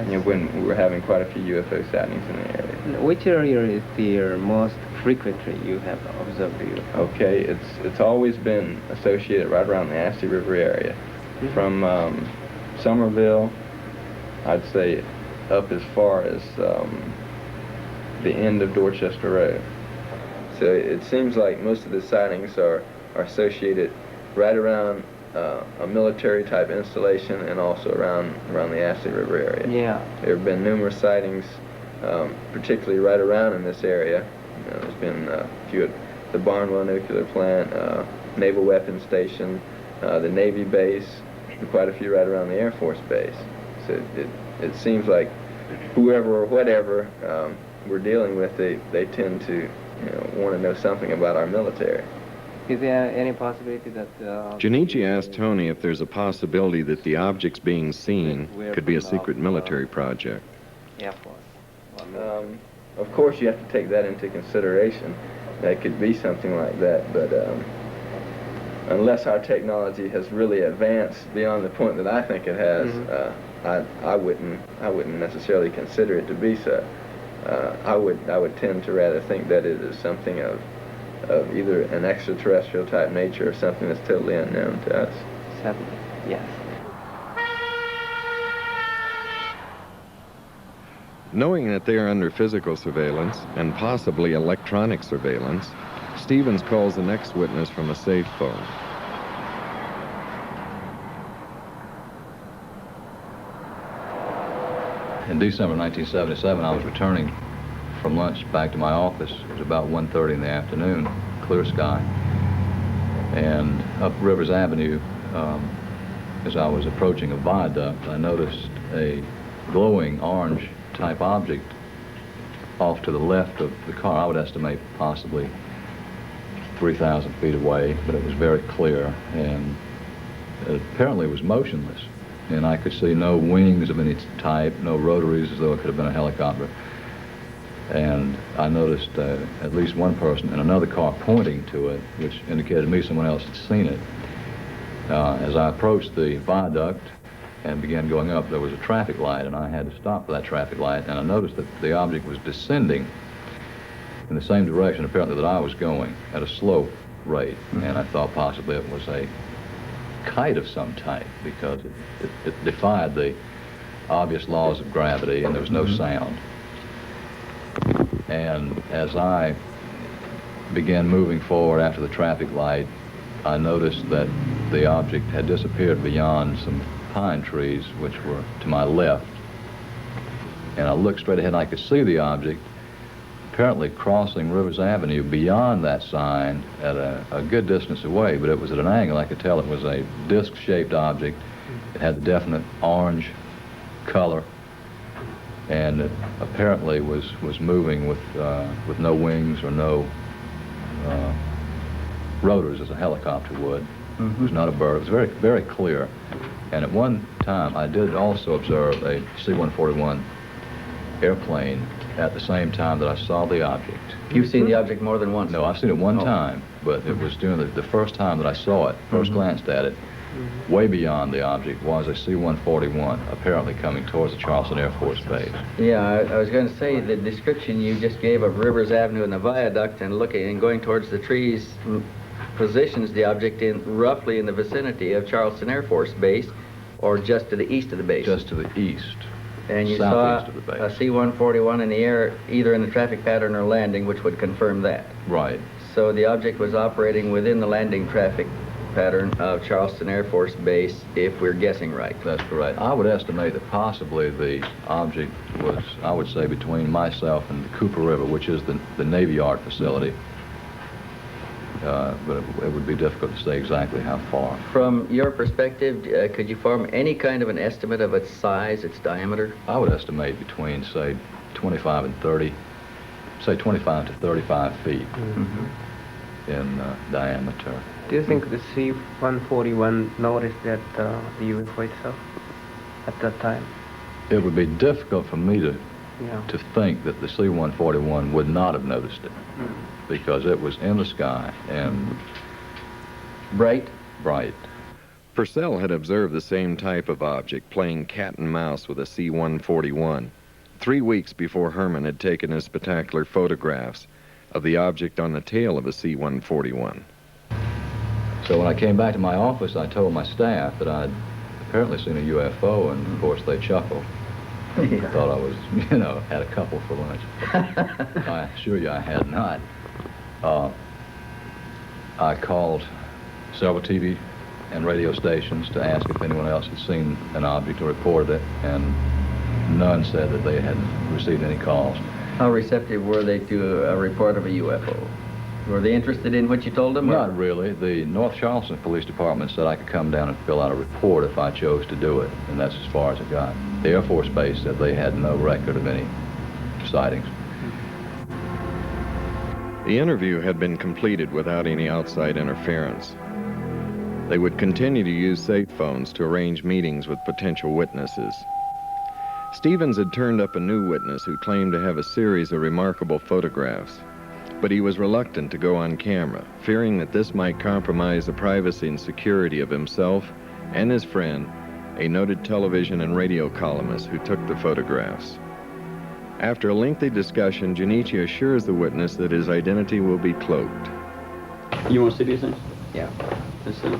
You know, when we were having quite a few UFO sightings in the area. Which area is the most frequently you have observed the UFO? Okay, it's always been associated right around the Ashley River area. From Somerville, I'd say up as far as the end of Dorchester Road. So it seems like most of the sightings are associated right around a military type installation and also around the Ashley River area. There have been numerous sightings, particularly right around in this area. You know, there's been a few at the Barnwell Nuclear Plant, Naval Weapons Station, the Navy base, and quite a few right around the Air Force Base. So it seems like whoever or whatever we're dealing with, they tend to want to know something about our military. Is there any possibility that... Junichi asked Tony if there's a possibility that the objects being seen could be a secret military project. Air Force. Of course, you have to take that into consideration. That could be something like that, but unless our technology has really advanced beyond the point that I think it has, I wouldn't necessarily consider it to be so. I would tend to rather think that it is something of either an extraterrestrial type nature or something that's totally unknown to us. Certainly, yes. Knowing that they are under physical surveillance and possibly electronic surveillance, Stevens calls the next witness from a safe phone. In December 1977, I was returning from lunch back to my office. It was about 1:30 in the afternoon, clear sky. And up Rivers Avenue, as I was approaching a viaduct, I noticed a glowing orange type object off to the left of the car. I would estimate possibly 3,000 feet away, but it was very clear, and it apparently was motionless. And I could see no wings of any type, no rotaries, as though it could have been a helicopter. And I noticed at least one person in another car pointing to it, which indicated to me someone else had seen it. As I approached the viaduct and began going up, there was a traffic light, and I had to stop for that traffic light, and I noticed that the object was descending in the same direction, apparently, that I was going, at a slow rate. And I thought possibly it was a kite of some type, because it defied the obvious laws of gravity, and there was no sound. And as I began moving forward after the traffic light, I noticed that the object had disappeared beyond some pine trees which were to my left. And I looked straight ahead, and I could see the object apparently crossing Rivers Avenue beyond that sign at a good distance away, but it was at an angle. I could tell it was a disc-shaped object. It had a definite orange color, and it apparently was moving with no wings or no rotors as a helicopter would. It was not a bird. It was very, very clear. And at one time, I did also observe a C-141 airplane at the same time that I saw the object. You've seen the object more than once? No, I've seen it one time, but it was during the first time that I saw it, first glanced at it. Way beyond the object was a C-141, apparently coming towards the Charleston Air Force Base. Yeah, I was going to say the description you just gave of Rivers Avenue and the viaduct and looking and going towards the trees positions the object roughly in the vicinity of Charleston Air Force Base, or just to the east of the base. Just to the east. And you saw Southeast of the base. a C-141 in the air, either in the traffic pattern or landing, which would confirm that. Right. So the object was operating within the landing traffic pattern of Charleston Air Force Base, if we're guessing right. That's correct. I would estimate that possibly the object was, I would say, between myself and the Cooper River, which is the Navy Yard facility. But it would be difficult to say exactly how far. From your perspective, could you form any kind of an estimate of its size, its diameter? I would estimate between, say, 25 and 30, say 25 to 35 feet in diameter. Do you think the C-141 noticed that the UFO itself at that time? It would be difficult for me to Yeah. think that the C-141 would not have noticed it, because it was in the sky and Bright? bright. Purcell had observed the same type of object playing cat and mouse with a C-141 3 weeks before Herrmann had taken his spectacular photographs of the object on the tail of a C-141. So when I came back to my office, I told my staff that I'd apparently seen a UFO, and of course they chuckled. They thought I was, had a couple for lunch. I assure you I had not. I called several TV and radio stations to ask if anyone else had seen an object or reported it, and none said that they had received any calls. How receptive were they to a report of a UFO? Were they interested in what you told them? Not really. The North Charleston Police Department said I could come down and fill out a report if I chose to do it, and that's as far as it got. The Air Force Base said they had no record of any sightings. The interview had been completed without any outside interference. They would continue to use safe phones to arrange meetings with potential witnesses. Stevens had turned up a new witness who claimed to have a series of remarkable photographs, but he was reluctant to go on camera, fearing that this might compromise the privacy and security of himself and his friend, a noted television and radio columnist who took the photographs. After a lengthy discussion, Junichi assures the witness that his identity will be cloaked. You want to see these things? Yeah. Let's see.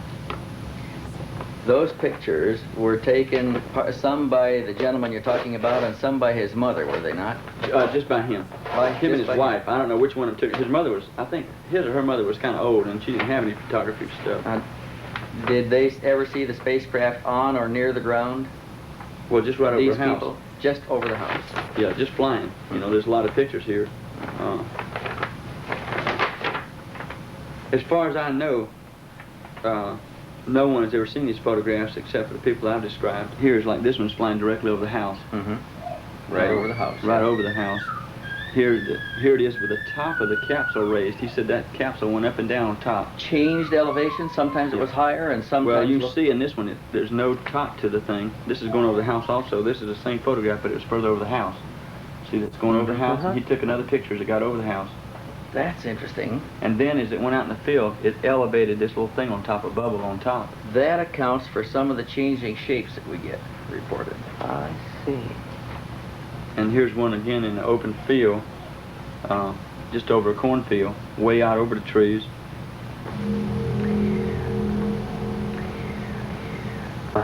Those pictures were taken, some by the gentleman you're talking about and some by his mother, were they not? Just by him. By Him and just his by wife. I don't know which one of them took. His mother was, I think, his or her mother was kind of old, and she didn't have any photography stuff. Did they ever see the spacecraft on or near the ground? Well, just right over These the house. people? Just over the house? Yeah, just flying. You know, there's a lot of pictures here. As far as I know, no one has ever seen these photographs except for the people I've described. Here's like this one's flying directly over the house. Right over the house. Right over the house. Here it is with the top of the capsule raised. He said that capsule went up and down on top. Changed elevation? Sometimes it was higher and sometimes... Well, you see in this one, there's no top to the thing. This is going over the house also. This is the same photograph, but it was further over the house. See, that's going over the house. He took another picture as it got over the house. That's interesting. And then as it went out in the field, it elevated this little thing on top, a bubble on top. That accounts for some of the changing shapes that we get reported. I see. And here's one again in the open field, just over a cornfield, way out over the trees.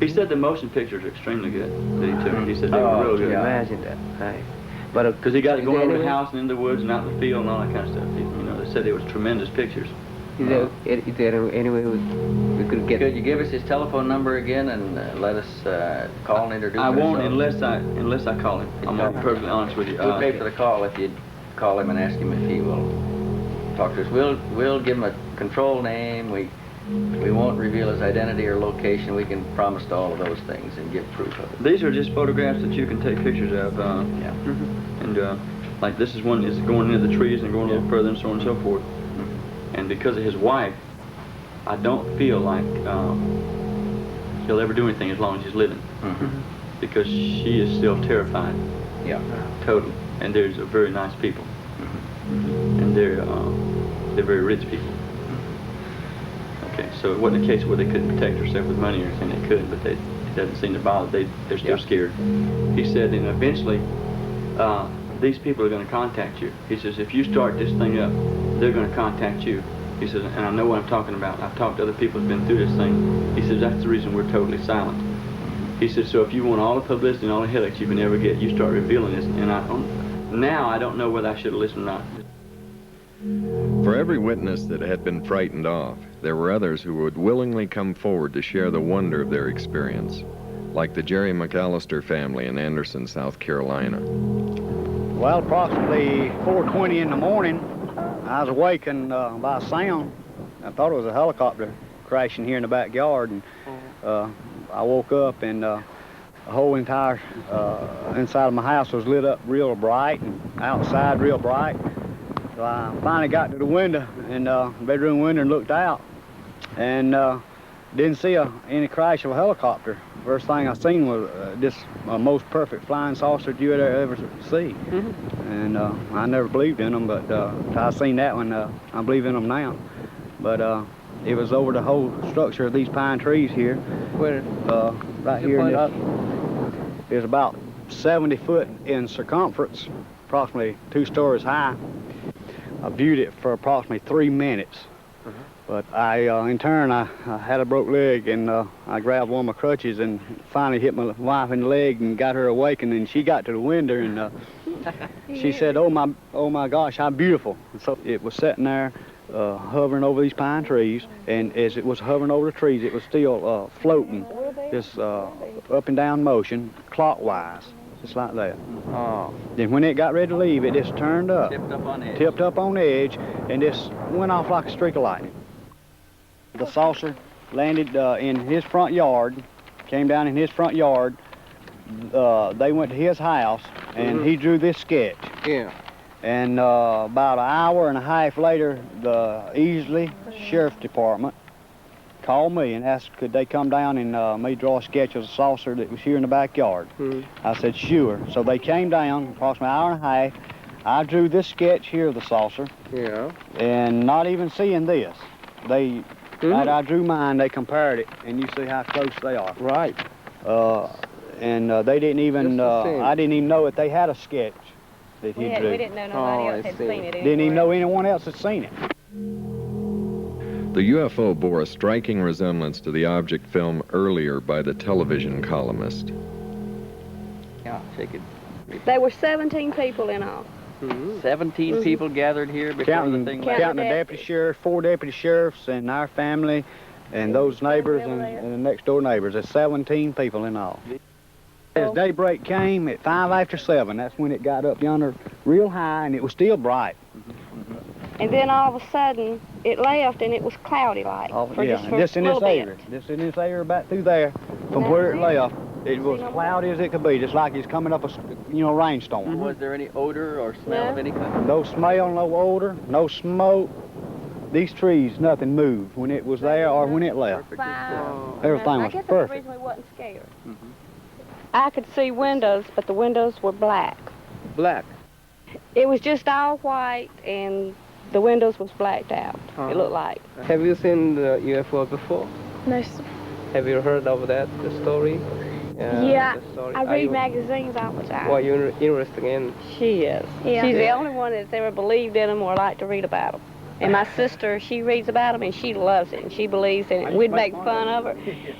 He said the motion pictures are extremely good that he took. He said they were real good. Imagine that. Right. But because he got it going over the house and in the woods and out in the field and all that kind of stuff. You know, they said it was tremendous pictures. Is there any way we could get... Could you give us his telephone number again and let us call and introduce I won't himself? unless I call him. I'm gonna be perfectly honest with you. We'll pay for the call if you'd call him and ask him if he will talk to us. We'll give him a control name. We won't reveal his identity or location. We can promise to all of those things and give proof of it. These are just photographs that you can take pictures of. Yeah. And like this is one is going into the trees and going a little further and so on and so forth. And because of his wife, I don't feel like he'll ever do anything as long as he's living. Because she is still terrified. Yeah. Totally. And there's very nice people. And they're very rich people. Okay, so it wasn't a case where they couldn't protect herself with money or anything. They could, but it doesn't seem to bother. They're still scared. He said, and eventually, these people are going to contact you. He says, if you start this thing up, they're going to contact you. He says, and I know what I'm talking about. I've talked to other people who've been through this thing. He says, that's the reason we're totally silent. He says, so if you want all the publicity and all the headaches you can ever get, you start revealing this. And now I don't know whether I should have listened or not. For every witness that had been frightened off, there were others who would willingly come forward to share the wonder of their experience, like the Jerry McAllister family in Anderson, South Carolina. Well, approximately 4:20 in the morning, I was awakened by a sound. I thought it was a helicopter crashing here in the backyard, and I woke up and the whole entire inside of my house was lit up real bright and outside real bright. So I finally got to the window, and bedroom window, and looked out, and didn't see any crash of a helicopter. First thing I seen was this most perfect flying saucer that you would ever see. And I never believed in them, but I seen that one, I believe in them now. But it was over the whole structure of these pine trees here. Where? Right here. It was about 70 foot in circumference, approximately 2 stories high. I viewed it for approximately 3 minutes. But in turn, I had a broke leg, and I grabbed one of my crutches and finally hit my wife in the leg and got her awakened, and she got to the window, and she said, oh my gosh, how beautiful. And so it was sitting there hovering over these pine trees, and as it was hovering over the trees, it was still floating, this up and down motion, clockwise, just like that. Then when it got ready to leave, it just turned up. Tipped up on edge, and just went off like a streak of lightning. The saucer landed in his front yard, came down in his front yard. They went to his house, and he drew this sketch. Yeah. And about an hour and a half later, the Easley Sheriff's Department called me and asked could they come down and me draw a sketch of the saucer that was here in the backyard. I said, sure. So they came down, approximately an hour and a half. I drew this sketch here of the saucer. Yeah. And not even seeing this, I drew mine, they compared it, and you see how close they are. Right. And they didn't even, I didn't even know that they had a sketch that he drew. We didn't know nobody else had seen it. Didn't even know anyone else had seen it. The UFO bore a striking resemblance to the object filmed earlier by the television columnist. Yeah, shake it. There were 17 people in all. 17 people gathered here before the thing left. Counting the deputy sheriff, 4 deputy sheriffs, and our family, and those neighbors and the next door neighbors. There's 17 people in all. As daybreak came at 5 after 7, that's when it got up yonder real high, and it was still bright. And then all of a sudden, it left and it was cloudy like. Just in this area. Just in this area about through there, from where it left, it was cloudy as it could be, just like it's coming up a rainstorm. Was there any odor or smell of any kind? No smell, no odor, no smoke. These trees, nothing moved when it was there or when it left. Everything was perfect. I guess that's the reason we wasn't scared. I could see windows, but the windows were black. Black? It was just all white, and the windows was blacked out, it looked like. Have you seen the UFO before? No, sir. Have you heard of that, the story? Yeah, the story? I read magazines all the time. Well, you're interested in? She is. Yeah. She's the only one that's ever believed in them or liked to read about them. And my sister, she reads about them and she loves it and she believes in it. We'd make fun of her,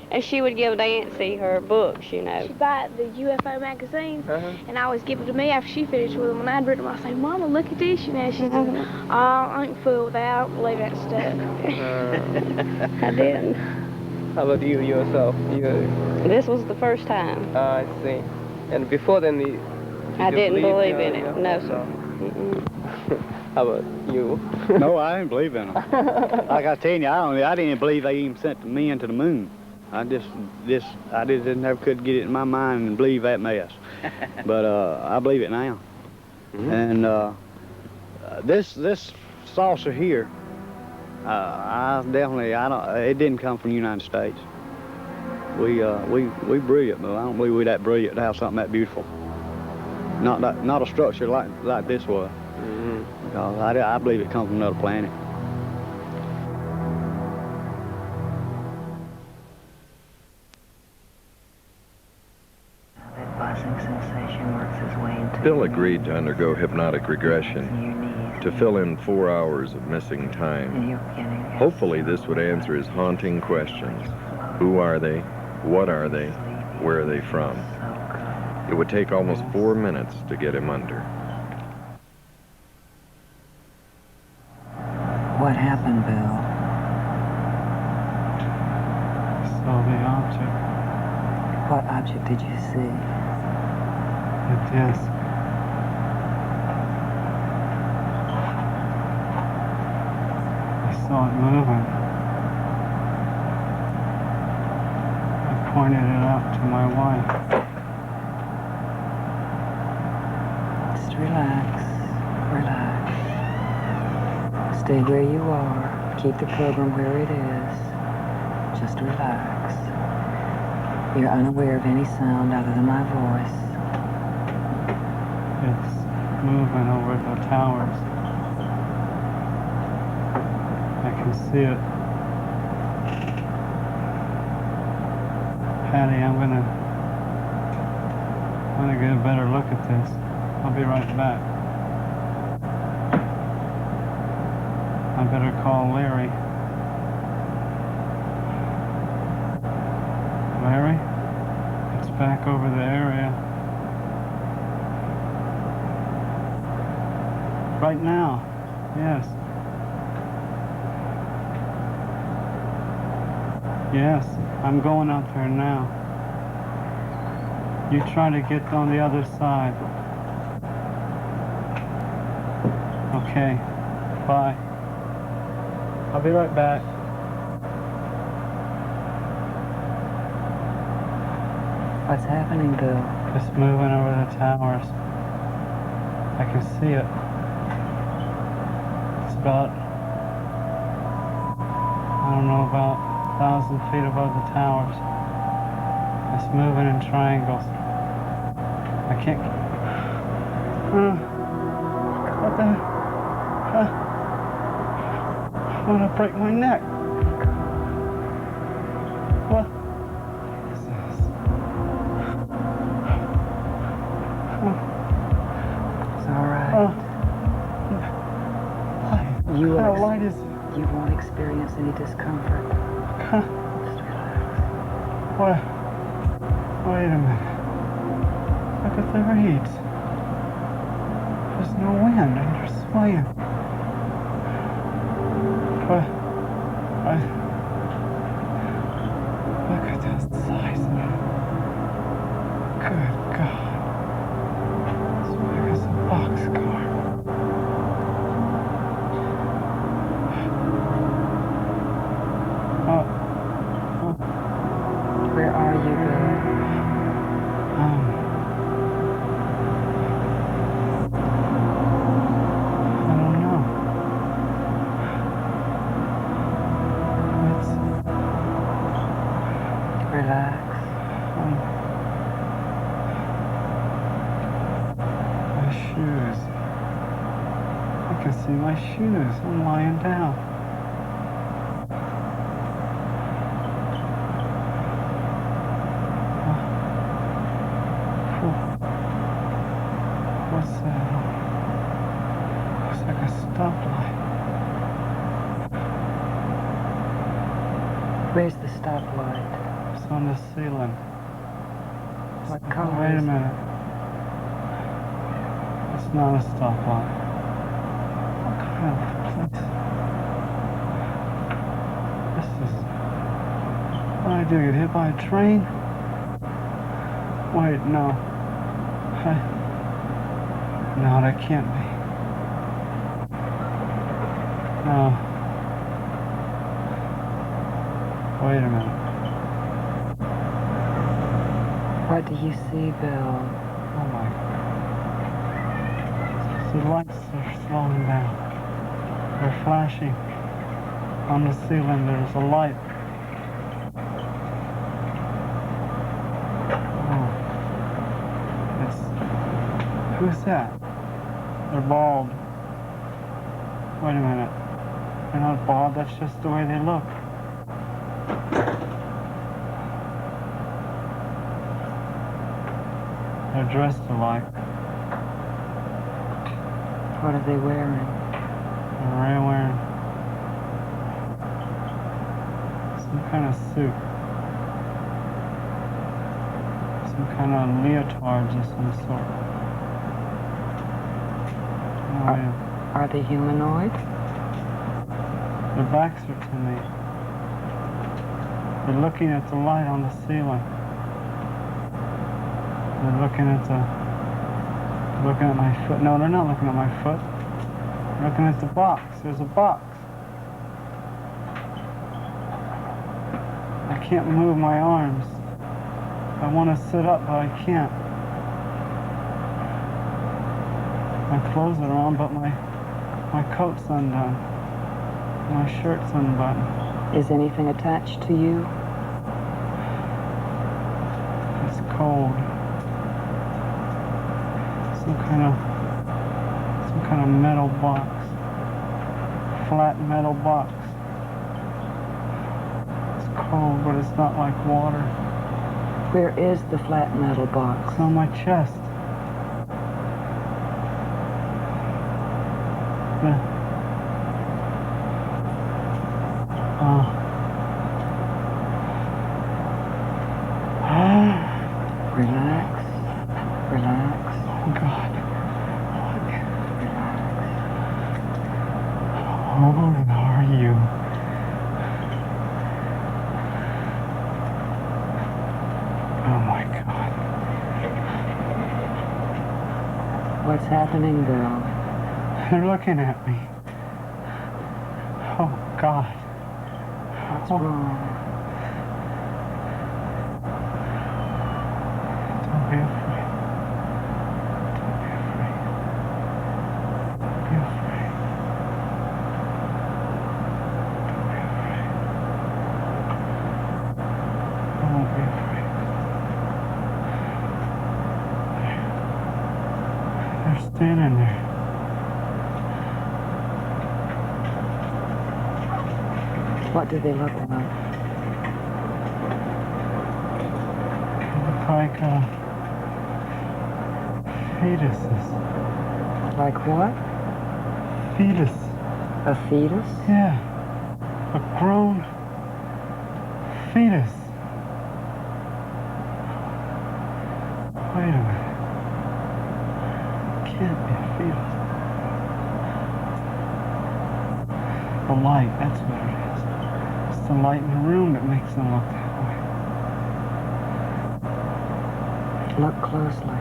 and she would give Nancy her books, you know. She'd buy the UFO magazines, and I always give them to me after she finished with them. And I'd read them, I'd say, Mama, look at this, you know. She said, oh, I ain't fooled with that. I don't believe that stuff. I didn't. How about you yourself? This was the first time. I see. And before then, I didn't believe in it. No, sir. How about you? No, I didn't believe in them. Like I tell you, I didn't believe they even sent the men to the moon. I just never could get it in my mind and believe that mess. But I believe it now. And this saucer here, it didn't come from the United States. We brilliant, but I don't believe we're that brilliant to have something that beautiful. Not a structure like this was. I believe it comes from another planet. That buzzing sensation works its way into Bill agreed to undergo hypnotic regression to fill in 4 hours of missing time. Hopefully this would answer his haunting questions. Who are they? What are they? Where are they from? It would take almost 4 minutes to get him under. What happened, Bill? Saw the object. What object did you see? The disc. I saw it moving. I pointed it out to my wife. Just relax. Relax. Stay where you are. Keep the program where it is. Just relax. You're unaware of any sound other than my voice. It's moving over the towers. I can see it. Patty, I'm gonna get a better look at this. I'll be right back. I better call Larry. Larry? It's back over the area. Right now, yes. Yes, I'm going out there now. You try to get on the other side. Okay, bye. I'll be right back. What's happening, Bill? It's moving over the towers. I can see it. It's about, I don't know, about 1,000 feet above the towers. It's moving in triangles. I can't. What the? I'm gonna break my neck. What is this? It's all right. You won't experience cause any discomfort. Just relax. What? Wait a minute. Look at the reeds. There's no wind and you're swaying. What? Look at the size of it. Good God. As big as a boxcar. Where are you, Bill? I don't know. Relax. My shoes. I can see my shoes. I'm lying down. What's that? Looks like a stoplight. Where's the stoplight? It's on the ceiling. What color Wait a is it? minute. It's not a stoplight. What kind of place? This is... What did I do? Get hit by a train? Wait, no. No, that can't be. No. Wait a minute. What do you see, Bill? Oh my. The lights are slowing down. They're flashing. On the ceiling there's a light. Oh. Who's that? They're bald. Wait a minute. They're not bald, that's just the way they look. They're dressed alike. What are they wearing? They're wearing some kind of suit. Some kind of leotards of some sort. Are they humanoid? Their backs are to me. They're looking at the light on the ceiling. They're looking at my foot. No, they're not looking at my foot. They're looking at the box. There's a box. I can't move my arms. I want to sit up, but I can't. My clothes are on, but my coat's undone. My shirt's unbuttoned. Is anything attached to you? It's cold. Some kind of metal box. Flat metal box. It's cold, but it's not like water. Where is the flat metal box? It's on my chest. Relax. Relax. Oh, God. Relax. How are you? Oh, my God. What's happening, Bill? They're looking at me. Oh, God. What's wrong? Don't be afraid. Don't be afraid. Don't be afraid. Don't be afraid. I won't be afraid. They're standing there. What do they look like? They look like fetuses. Like what? Fetus. A fetus? Yeah. A grown fetus. Wait a minute. Can't be a fetus. The light, that's what it is. It's the light in the room that makes them look that way. Look closely.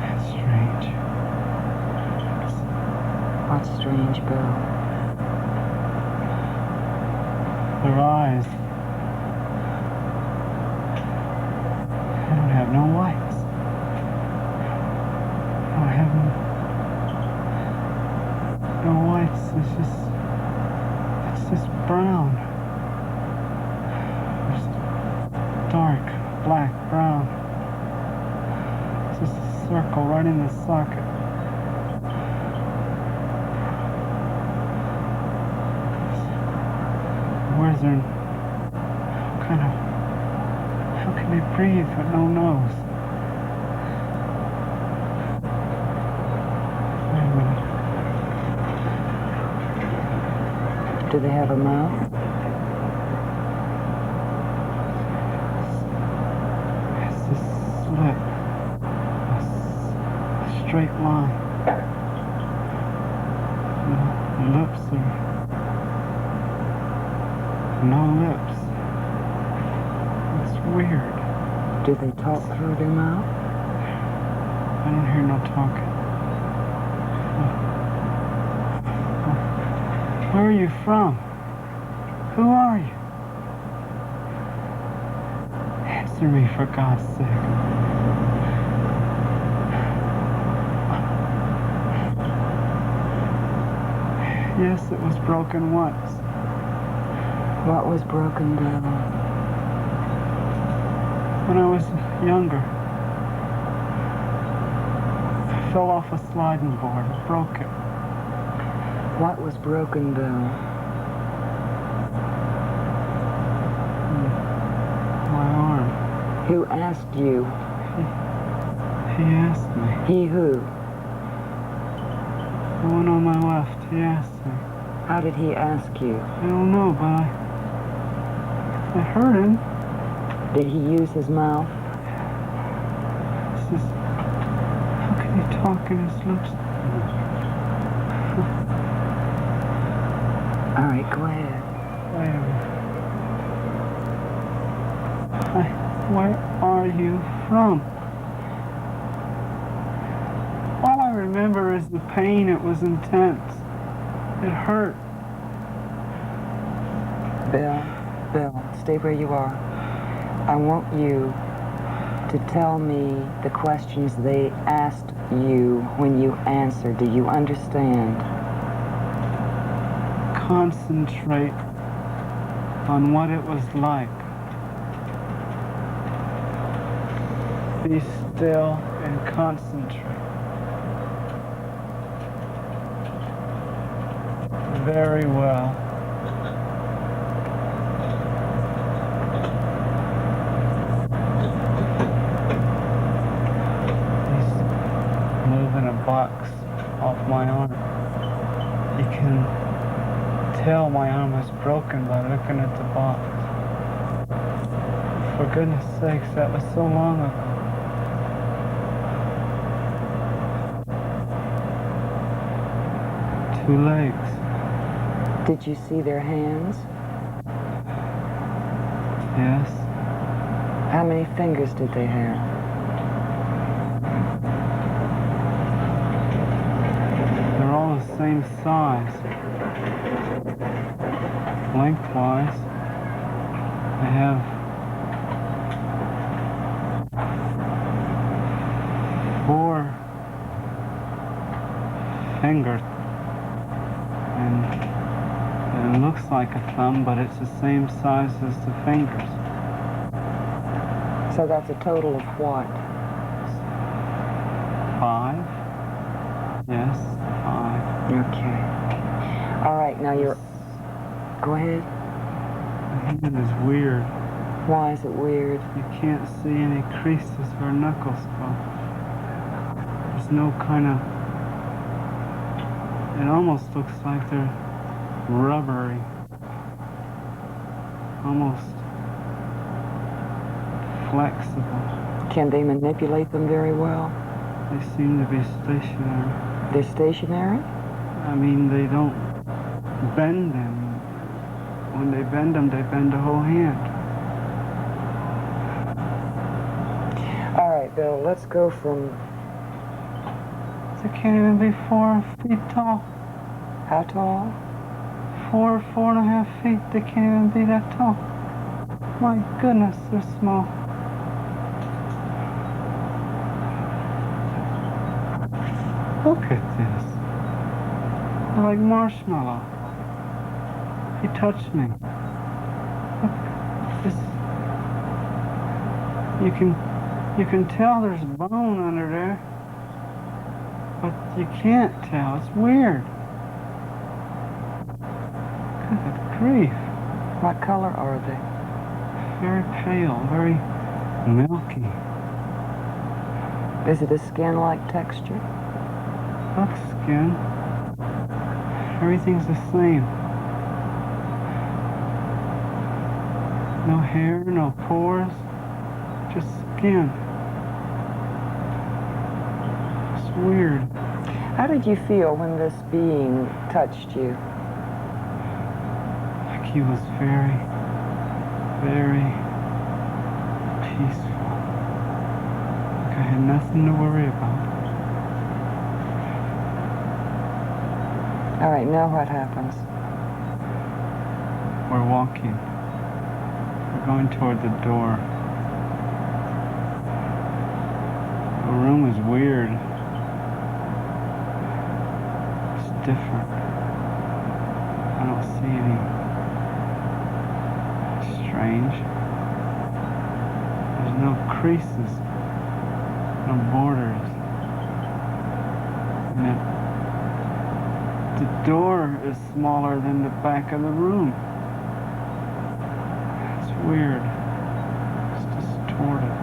That's strange. What's strange, Bill? Their eyes. They don't have no whites. They don't have no whites. It's just brown. It's dark, black, brown. It's just a circle right in the socket. Where's their how can they breathe with no nose? Wait a minute. Do they have a mouth? It's this slit, a straight line. The lips are no lips. It's weird. Do they talk through their mouth? I don't hear no talking. Where are you from? Who are you? Answer me, for God's sake. Yes, it was broken once. What was broken down? When I was younger, I fell off a sliding board and broke it. What was broken down? My arm. Who asked you? He asked me. He who? The one on my left, he asked me. How did he ask you? I don't know, but I heard him. Did he use his mouth? It's just, how can he talk in his lips? All right, go ahead. Wait a minute. Where are you from? All I remember is the pain. It was intense. It hurt. Bill, stay where you are. I want you to tell me the questions they asked you when you answered. Do you understand? Concentrate on what it was like. Be still and concentrate. Very well. He's moving a box off my arm. You can tell my arm is broken by looking at the box. For goodness sakes, that was so long ago. Two legs. Did you see their hands? Yes. How many fingers did they have? They're all the same size. Lengthwise, they have 4 fingers. And it looks like a thumb, but it's the same size as the fingers. So that's a total of what? 5? Yes, 5. Okay. All right, now you're... Go ahead. The hand is weird. Why is it weird? You can't see any creases where knuckles go. There's no kind of It almost looks like they're rubbery. Almost flexible. Can they manipulate them very well? They seem to be stationary. They're stationary? I mean, they don't bend them. When they bend them, they bend the whole hand. All right, Bill, let's go from... They can't even be 4 feet tall. How tall? 4.5 feet. They can't even be that tall. My goodness, they're small. Look at this. They're like marshmallow. He touched me. Look, this. You can tell there's bone under there, but you can't tell. It's weird. Good grief. What color are they? Very pale, very milky. Is it a skin-like texture? Looks skin. Everything's the same. No hair, no pores, just skin. It's weird. How did you feel when this being touched you? Like he was very, very peaceful. Like I had nothing to worry about. All right, now what happens? We're walking. We're going toward the door. The room is weird. It's different. I don't see any strange. There's no creases, no borders. And the door is smaller than the back of the room. It's weird. It's distorted.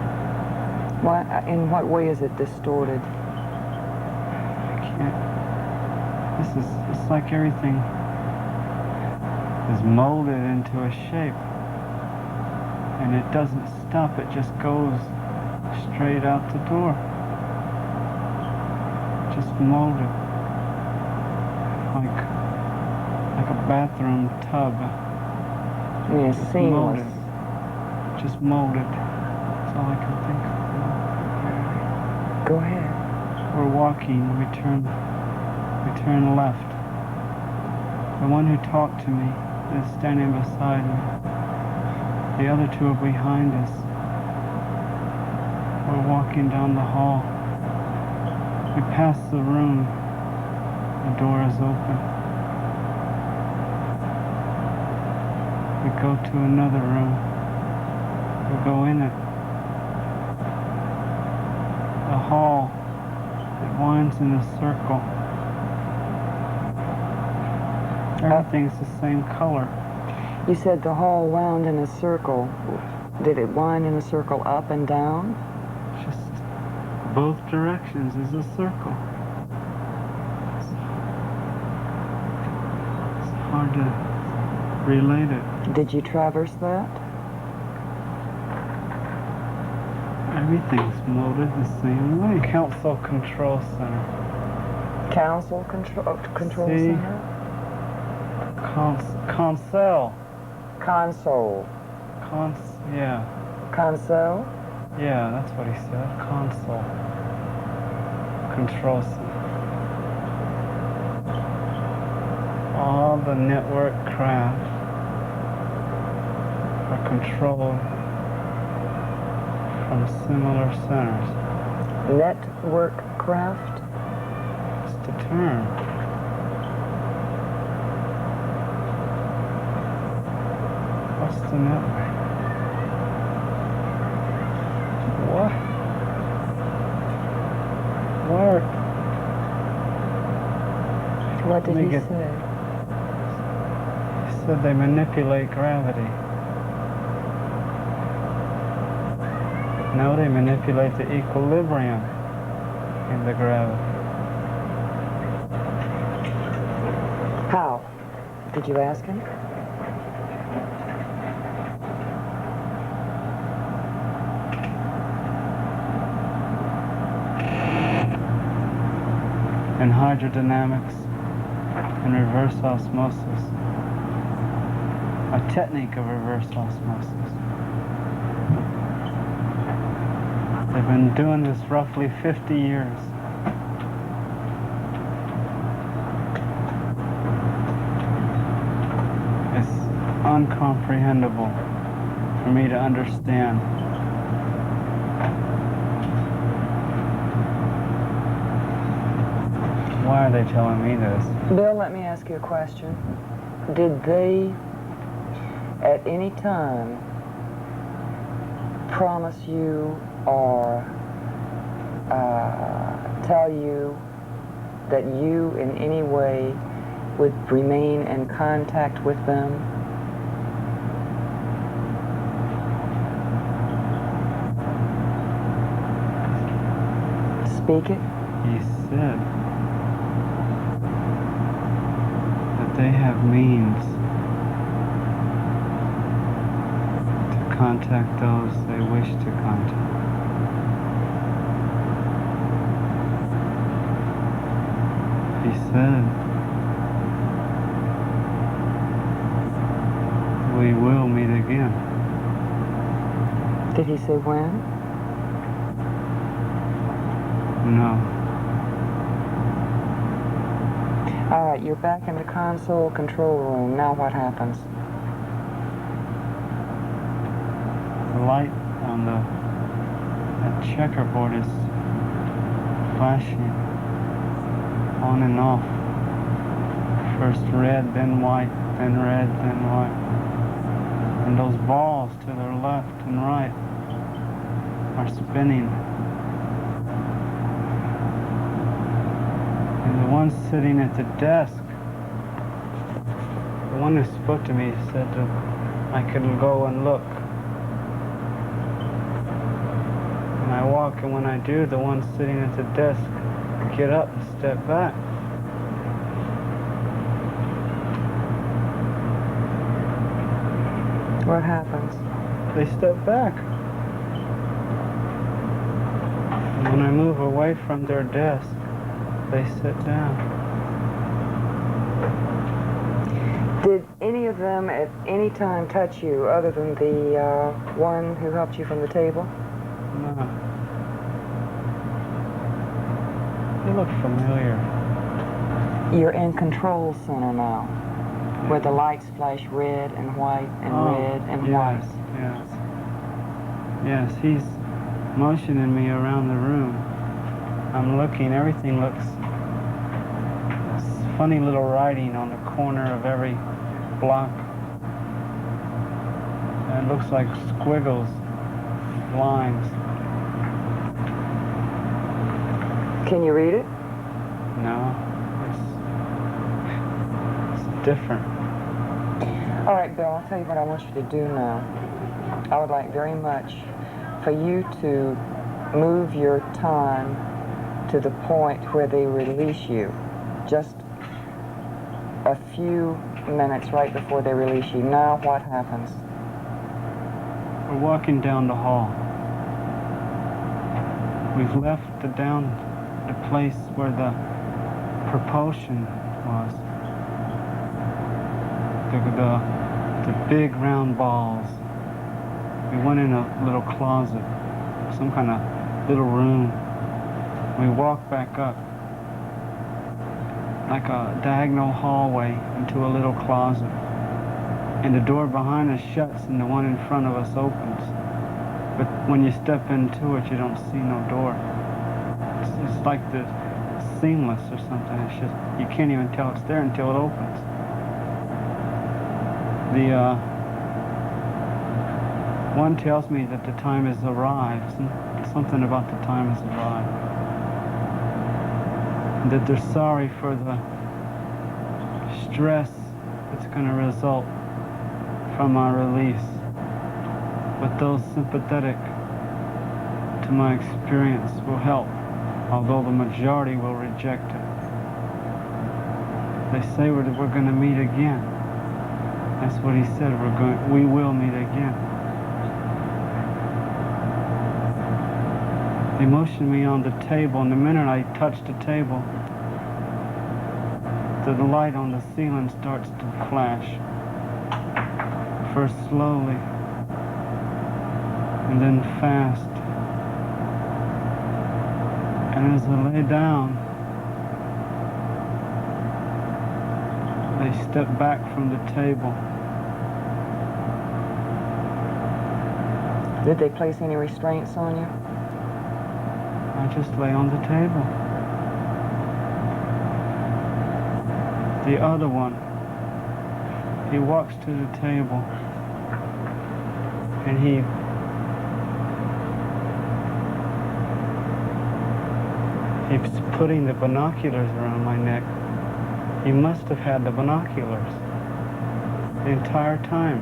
What, in what way is it distorted? I can't. It's like everything is molded into a shape. And it doesn't stop, it just goes straight out the door. Just molded. Like a bathroom tub. Yeah, just seamless. molded. Just molded. That's all I can think of. Go ahead. We're walking, we turn left. The one who talked to me is standing beside me. The other two are behind us. We're walking down the hall. We pass the room. The door is open. We go to another room. We go in it. The hall, it winds in a circle. Everything's the same color. You said the hall wound in a circle. Did it wind in a circle up and down? Just both directions is a circle. It's hard to relate it. Did you traverse that? Everything's molded the same way. Council Control Center. Council Control Center? Console. Console. Yeah. Console? Yeah, that's what he said. Console. Control Center. All the network craft are controlled from similar centers. Network craft? It's the term. What's the network? What? Where? What did he say? He said they manipulate gravity. No, they manipulate the equilibrium in the gravity. How? Did you ask him? In hydrodynamics and reverse osmosis, a technique of reverse osmosis. They've been doing this roughly 50 years. It's incomprehensible for me to understand. Why are they telling me this? Bill, let me ask you a question. Did they, at any time, promise you or tell you that you in any way would remain in contact with them? Speak it. He said that they have means to contact those they wish to contact. He said, we will meet again. Did he say when? No. All right, you're back in the console control room. Now what happens? The light on that checkerboard is flashing on and off. First red, then white, then red, then white. And those balls to their left and right are spinning. And the one sitting at the desk, the one who spoke to me, said that I could go and look. And I walk, and when I do, the one sitting at the desk get up and step back. What happens? They step back. And when I move away from their desk, they sit down. Did any of them at any time touch you other than the one who helped you from the table? No. They look familiar. You're in control center now, where the lights flash red and white and red and white. Yes. Yes, he's motioning me around the room. I'm looking, everything looks funny little writing on the corner of every block. And it looks like squiggles, lines. Can you read it? No, it's different. All right, Bill, I'll tell you what I want you to do now. I would like very much for you to move your time to the point where they release you. Just a few minutes right before they release you. Now what happens? We're walking down the hall. We've left the place where the propulsion was. The big round balls. We went in a little closet, some kind of little room. We walked back up, like a diagonal hallway into a little closet. And the door behind us shuts and the one in front of us opens. But when you step into it, you don't see no door. It's like the seamless or something. It's just, you can't even tell it's there until it opens. The one tells me that the time has arrived, something about the time has arrived. And that they're sorry for the stress that's going to result from my release. But those sympathetic to my experience will help, although the majority will reject it. They say we're going to meet again. That's what he said. We will meet again. They motioned me on the table, and the minute I touched the table, the light on the ceiling starts to flash. First slowly, and then fast. And as I lay down, they stepped back from the table. Did they place any restraints on you? I just lay on the table. The other one, he walks to the table, and he's putting the binoculars around my neck. He must have had the binoculars the entire time.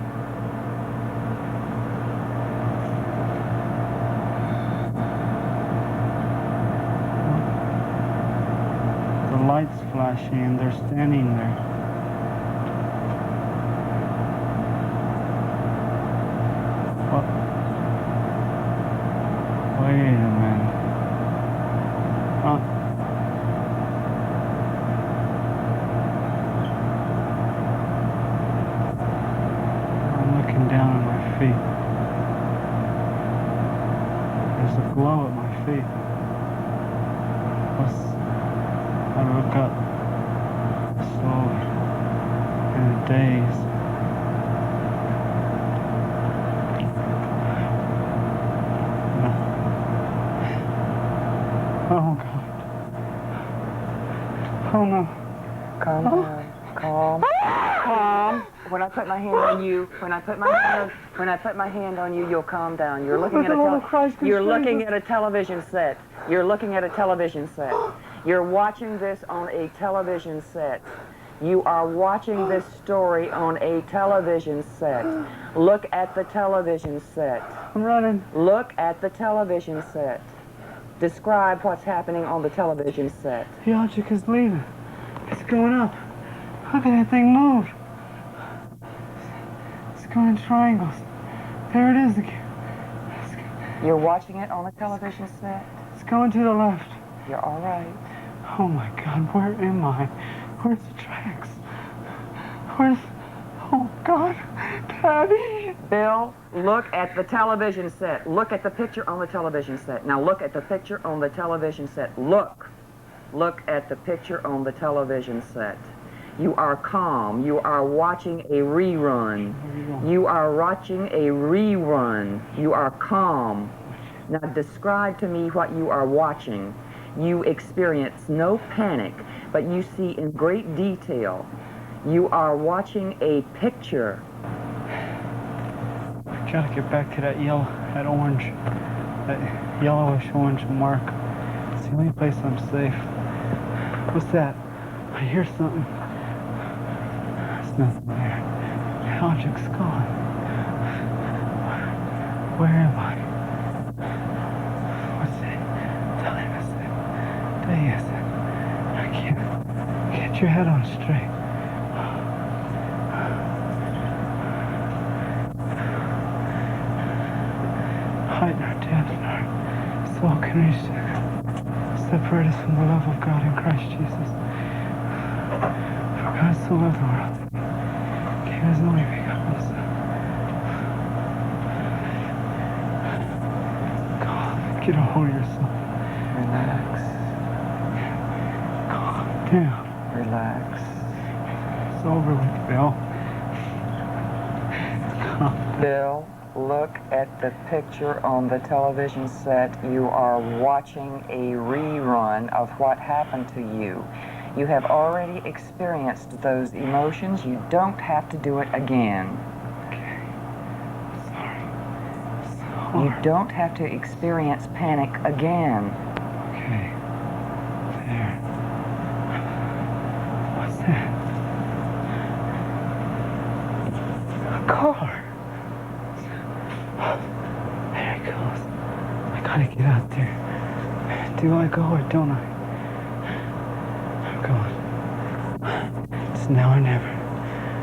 The lights flashing and they're standing there. Wait a minute. I'm looking down at my feet. There's a glow at my feet. I look up slowly in a daze. Oh God. Oh no. Calm down. Calm. Calm. When I put my hand on you, when I put my hand on you, you'll calm down. You're looking at a television set. You're looking at a television set. You're watching this on a television set. You are watching this story on a television set. Look at the television set. I'm running. Look at the television set. Describe what's happening on the television set. The object is leaving. It's going up. Look at that thing move. It's going in triangles. There it is again. You're watching it on a television set? It's going to the left. You're all right. Oh my God, where am I? Where's the tracks? Oh God, Daddy. Bill, look at the television set. Look at the picture on the television set. Now look at the picture on the television set. Look at the picture on the television set. You are calm. You are watching a rerun. You are watching a rerun. You are calm. Now describe to me what you are watching. You experience no panic, but you see in great detail. You are watching a picture. I gotta get back to that orange, that yellowish orange mark. It's the only place I'm safe. What's that? I hear something. There's nothing there. The object's gone. Where am I? What's it? Time is it? Day is it? I can't get your head on straight. Height nor depth nor soul can reach separate us from the love of God in Christ Jesus. For God so loved the world, He gave His only begotten Son. God, get a hold of yourself. Relax. Calm down. Relax. It's over with, Bill. Calm. Bill, look at the picture on the television set. You are watching a rerun of what happened to you. You have already experienced those emotions. You don't have to do it again. Okay. Sorry. You don't have to experience panic again. Okay. There. What's that? A car. There it goes. I gotta get out there. Do I go or don't I? I'm going. It's now or never.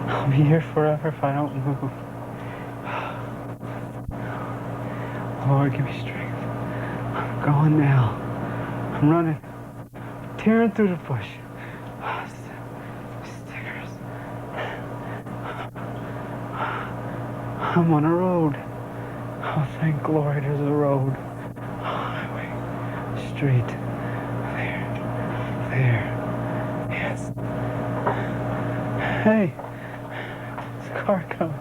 I'll be here forever if I don't move. Lord, give me strength. I'm going now. I'm running, tearing through the bush. Stickers. I'm on a road. Oh, thank glory there's a road. Highway, street. There. Yes. Hey. It's a car coming.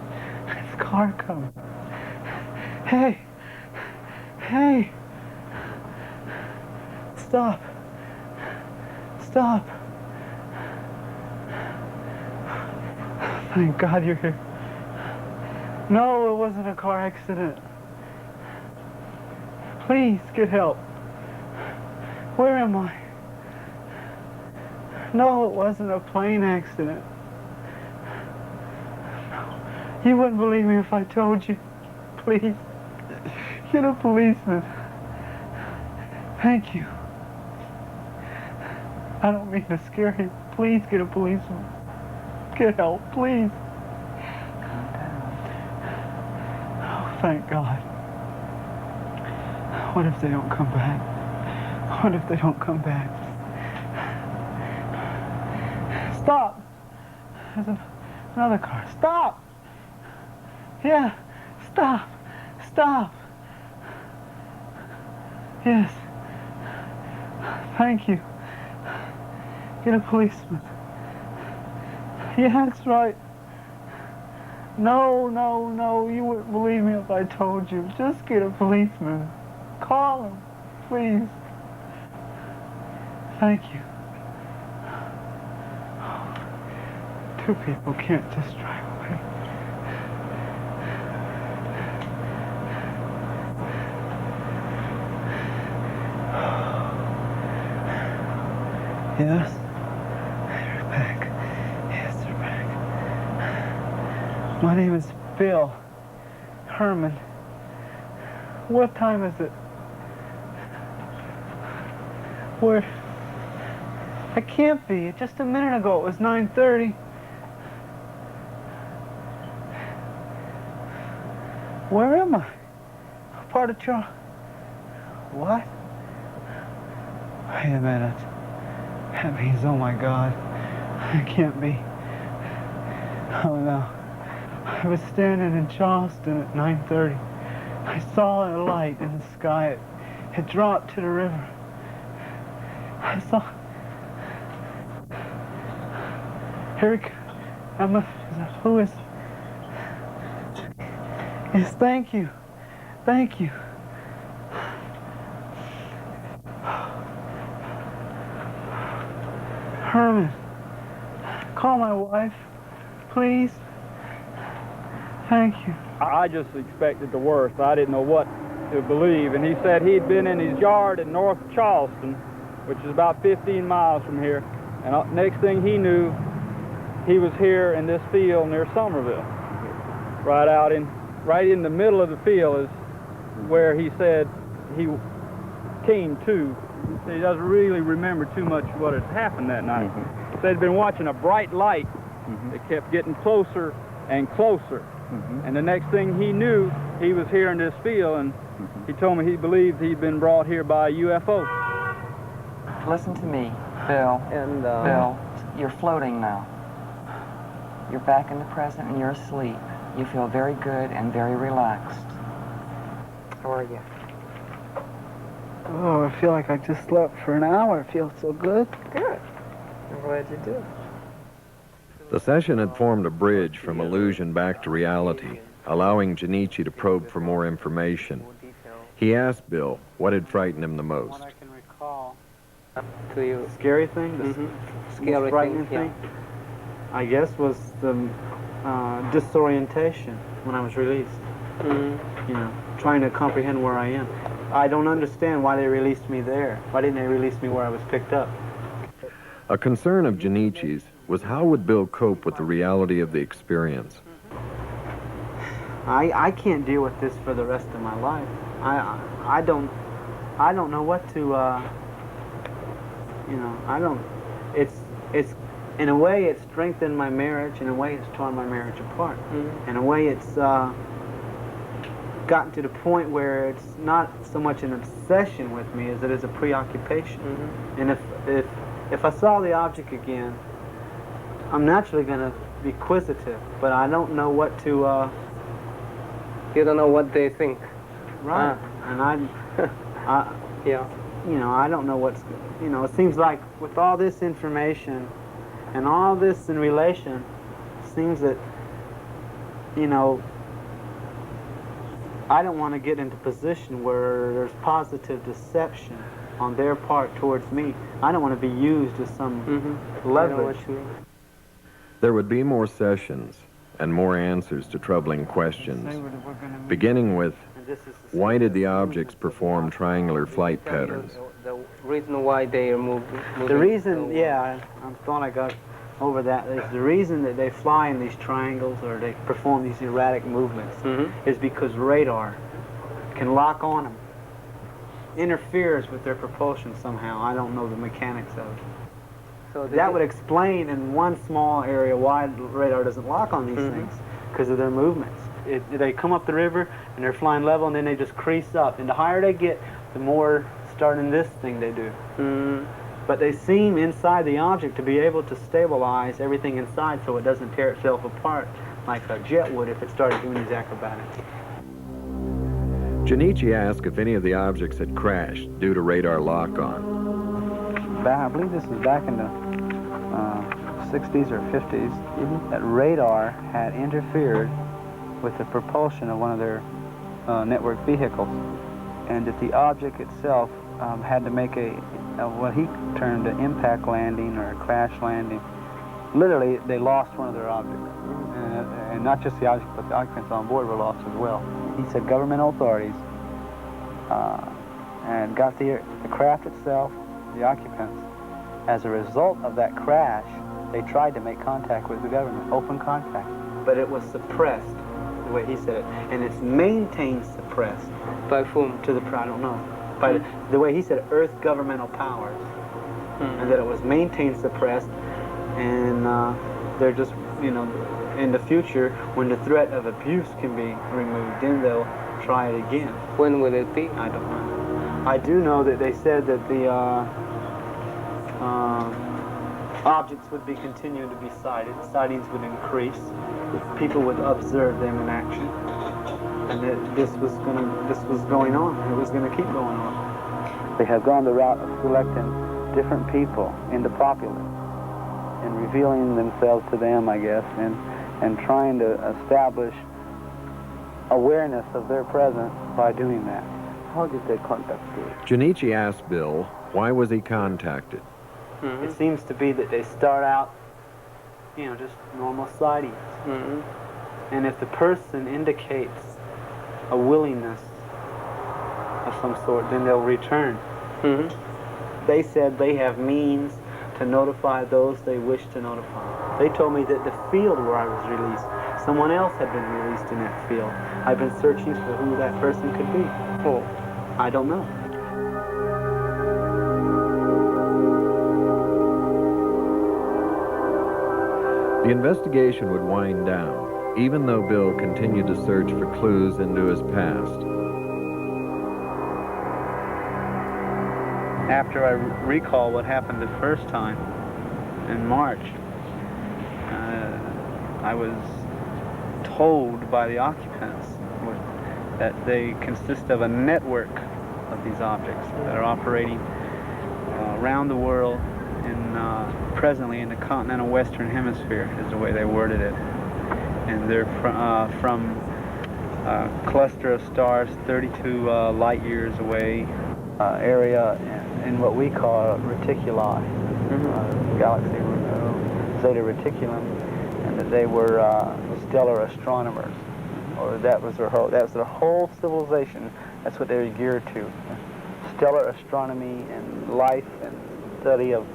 It's a car coming. Hey. Hey. Stop. Stop. Thank God you're here. No, it wasn't a car accident. Please get help. Where am I? No, it wasn't a plane accident. No. You wouldn't believe me if I told you. Please, get a policeman. Thank you. I don't mean to scare you. Please get a policeman. Get help, please. Oh, thank God. What if they don't come back? What if they don't come back? Stop! There's another car. Stop! Yeah, stop! Stop! Yes. Thank you. Get a policeman. Yeah, that's right. No, no, no, you wouldn't believe me if I told you. Just get a policeman. Call him, please. Thank you. Two people can't just drive away. Yes? They're back. Yes, they're back. My name is Bill Herrmann. What time is it? Where? I can't be. Just a minute ago it was 9:30. Where am I? Part of Charles. What? Wait a minute. That means, oh my God, I can't be. Oh no. I was standing in Charleston at 9:30. I saw a light in the sky. It dropped to the river. I saw. Here he comes. Who is? Yes, thank you. Thank you. Herman, call my wife, please. Thank you. I just expected the worst. I didn't know what to believe. And he said he'd been in his yard in North Charleston, which is about 15 miles from here. And next thing he knew, he was here in this field near Somerville. Right in the middle of the field is where he said he came to. He doesn't really remember too much what had happened that night. He said he'd been watching a bright light that kept getting closer and closer. And the next thing he knew, he was here in this field, and he told me he believed he'd been brought here by a UFO. Listen to me, Bill. Bill, you're floating now. You're back in the present and you're asleep. You feel very good and very relaxed. How are you? Oh, I feel like I just slept for an hour. It feels so good. Good. I'm glad you did. The session had formed a bridge from illusion back to reality, allowing Junichi to probe for more information. He asked Bill what had frightened him the most. What I can recall. To you. Scary thing? The Scary frightening thing, thing? I guess was the disorientation when I was released. You know, trying to comprehend where I am. I don't understand why they released me there. Why didn't they release me where I was picked up? A concern of Junichi's was how would Bill cope with the reality of the experience. I can't deal with this for the rest of my life. I don't know what to you know, it's in a way, it's strengthened my marriage. In a way, it's torn my marriage apart. In a way, it's gotten to the point where it's not so much an obsession with me as it is a preoccupation. And if I saw the object again, I'm naturally going to be inquisitive, but I don't know what to... You don't know what they think. Right. And yeah. You know, I don't know what's... You know, it seems like with all this information and all this in relation, it seems that, you know, I don't want to get into a position where there's positive deception on their part towards me. I don't want to be used as some leverage. There would be more sessions and more answers to troubling questions, beginning with, why did the objects perform triangular flight patterns? The reason why they are moving. The reason, yeah, I thought I got over that, is the reason that they fly in these triangles or they perform these erratic movements is because radar can lock on them, interferes with their propulsion somehow. I don't know the mechanics of it. So that would explain in one small area why radar doesn't lock on these things, because of their movements. They come up the river and they're flying level, and then they just crease up. And the higher they get, the more starting this thing they do. But they seem inside the object to be able to stabilize everything inside so it doesn't tear itself apart like a jet would if it started doing these acrobatics. Junichi asked if any of the objects had crashed due to radar lock-on. I believe this was back in the 60s or 50s, that radar had interfered with the propulsion of one of their network vehicles, and that the object itself had to make what he termed an impact landing or a crash landing. Literally, they lost one of their objects. And not just the object, but the occupants on board were lost as well. He said governmental authorities and got the craft itself, the occupants. As a result of that crash, they tried to make contact with the government, open contact. But it was suppressed, the way he said it. And it's maintained suppressed. By whom? I don't know. By the way he said, Earth governmental powers. And that it was maintained suppressed. And they're just, you know, in the future, when the threat of abuse can be removed, then they'll try it again. When will it be? I don't know. I do know that they said that the objects would be continuing to be sighted. Sightings would increase. People would observe them in action, and that this was going on. It was going to keep going on. They have gone the route of selecting different people in the populace and revealing themselves to them, I guess, and trying to establish awareness of their presence by doing that. How did they contact you? Junichi asked Bill, why was he contacted? It seems to be that they start out, you know, just normal sightings. And if the person indicates a willingness of some sort, then they'll return. They said they have means to notify those they wish to notify. They told me that the field where I was released, someone else had been released in that field. I've been searching for who that person could be. Oh, I don't know. The investigation would wind down, even though Bill continued to search for clues into his past. After I recall what happened the first time in March, I was told by the occupants that they consist of a network of these objects that are operating around the world and presently in the continental western hemisphere is the way they worded it. And they're from a cluster of stars 32 light years away area in what we call reticuli, galaxy Zeta Reticulum, and that they were stellar astronomers, or that was their whole civilization. That's what they were geared to: stellar astronomy and life and study of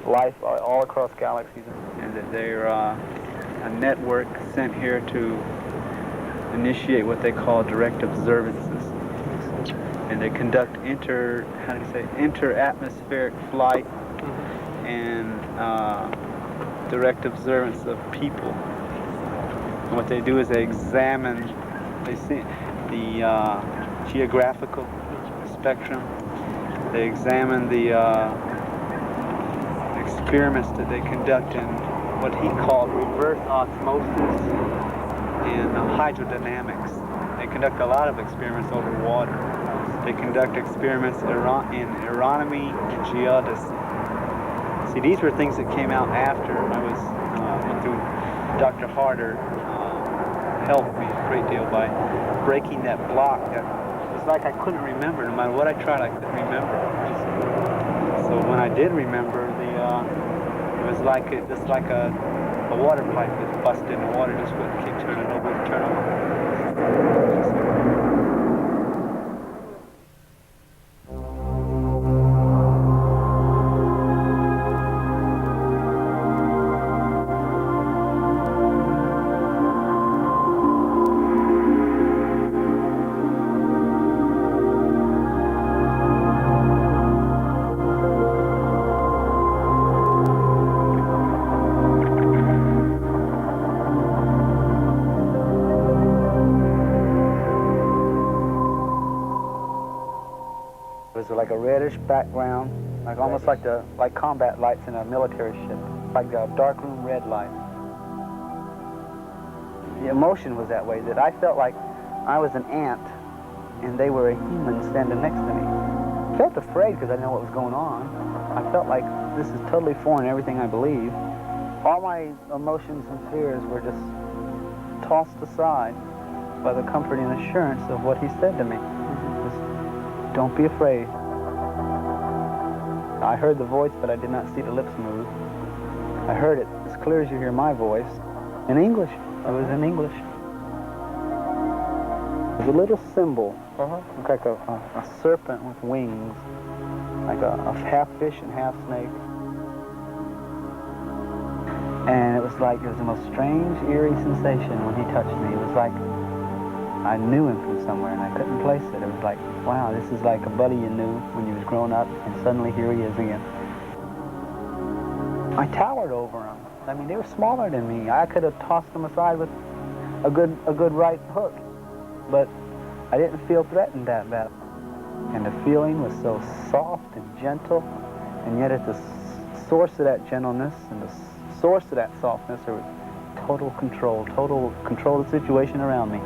life all across galaxies, and that they're a network sent here to initiate what they call direct observances. And they conduct inter-atmospheric flight and direct observance of people. And what they do is they examine, they see the geographical spectrum. They examine the experiments that they conduct in what he called reverse osmosis and hydrodynamics. They conduct a lot of experiments over water. They conduct experiments in aeronomy and geodesy. See, these were things that came out after I was went through. Dr. Harder helped me a great deal by breaking that block that was like I couldn't remember. No matter what I tried, I couldn't remember. So when I did remember, it was like just like a water pipe was busted and the water just wouldn't keep turning over and turn over. Like a reddish background, like almost like combat lights in a military ship, like a darkroom red light. The emotion was that way, that I felt like I was an ant and they were a human standing next to me. I felt afraid because I didn't know what was going on. I felt like this is totally foreign to everything I believe. All my emotions and fears were just tossed aside by the comforting assurance of what he said to me. Just, don't be afraid. I heard the voice, but I did not see the lips move. I heard it as clear as you hear my voice, in English. It was in English. It was a little symbol, looked like a serpent with wings, like a half fish and half snake. And it was the most strange, eerie sensation when he touched me. It was like I knew him from somewhere and I couldn't place it. It was like, wow, this is like a buddy you knew when you was growing up, and suddenly here he is again. I towered over him. I mean, they were smaller than me. I could have tossed them aside with a good right hook, but I didn't feel threatened that bad. And the feeling was so soft and gentle, and yet at the source of that gentleness and the source of that softness, there was total control of the situation around me.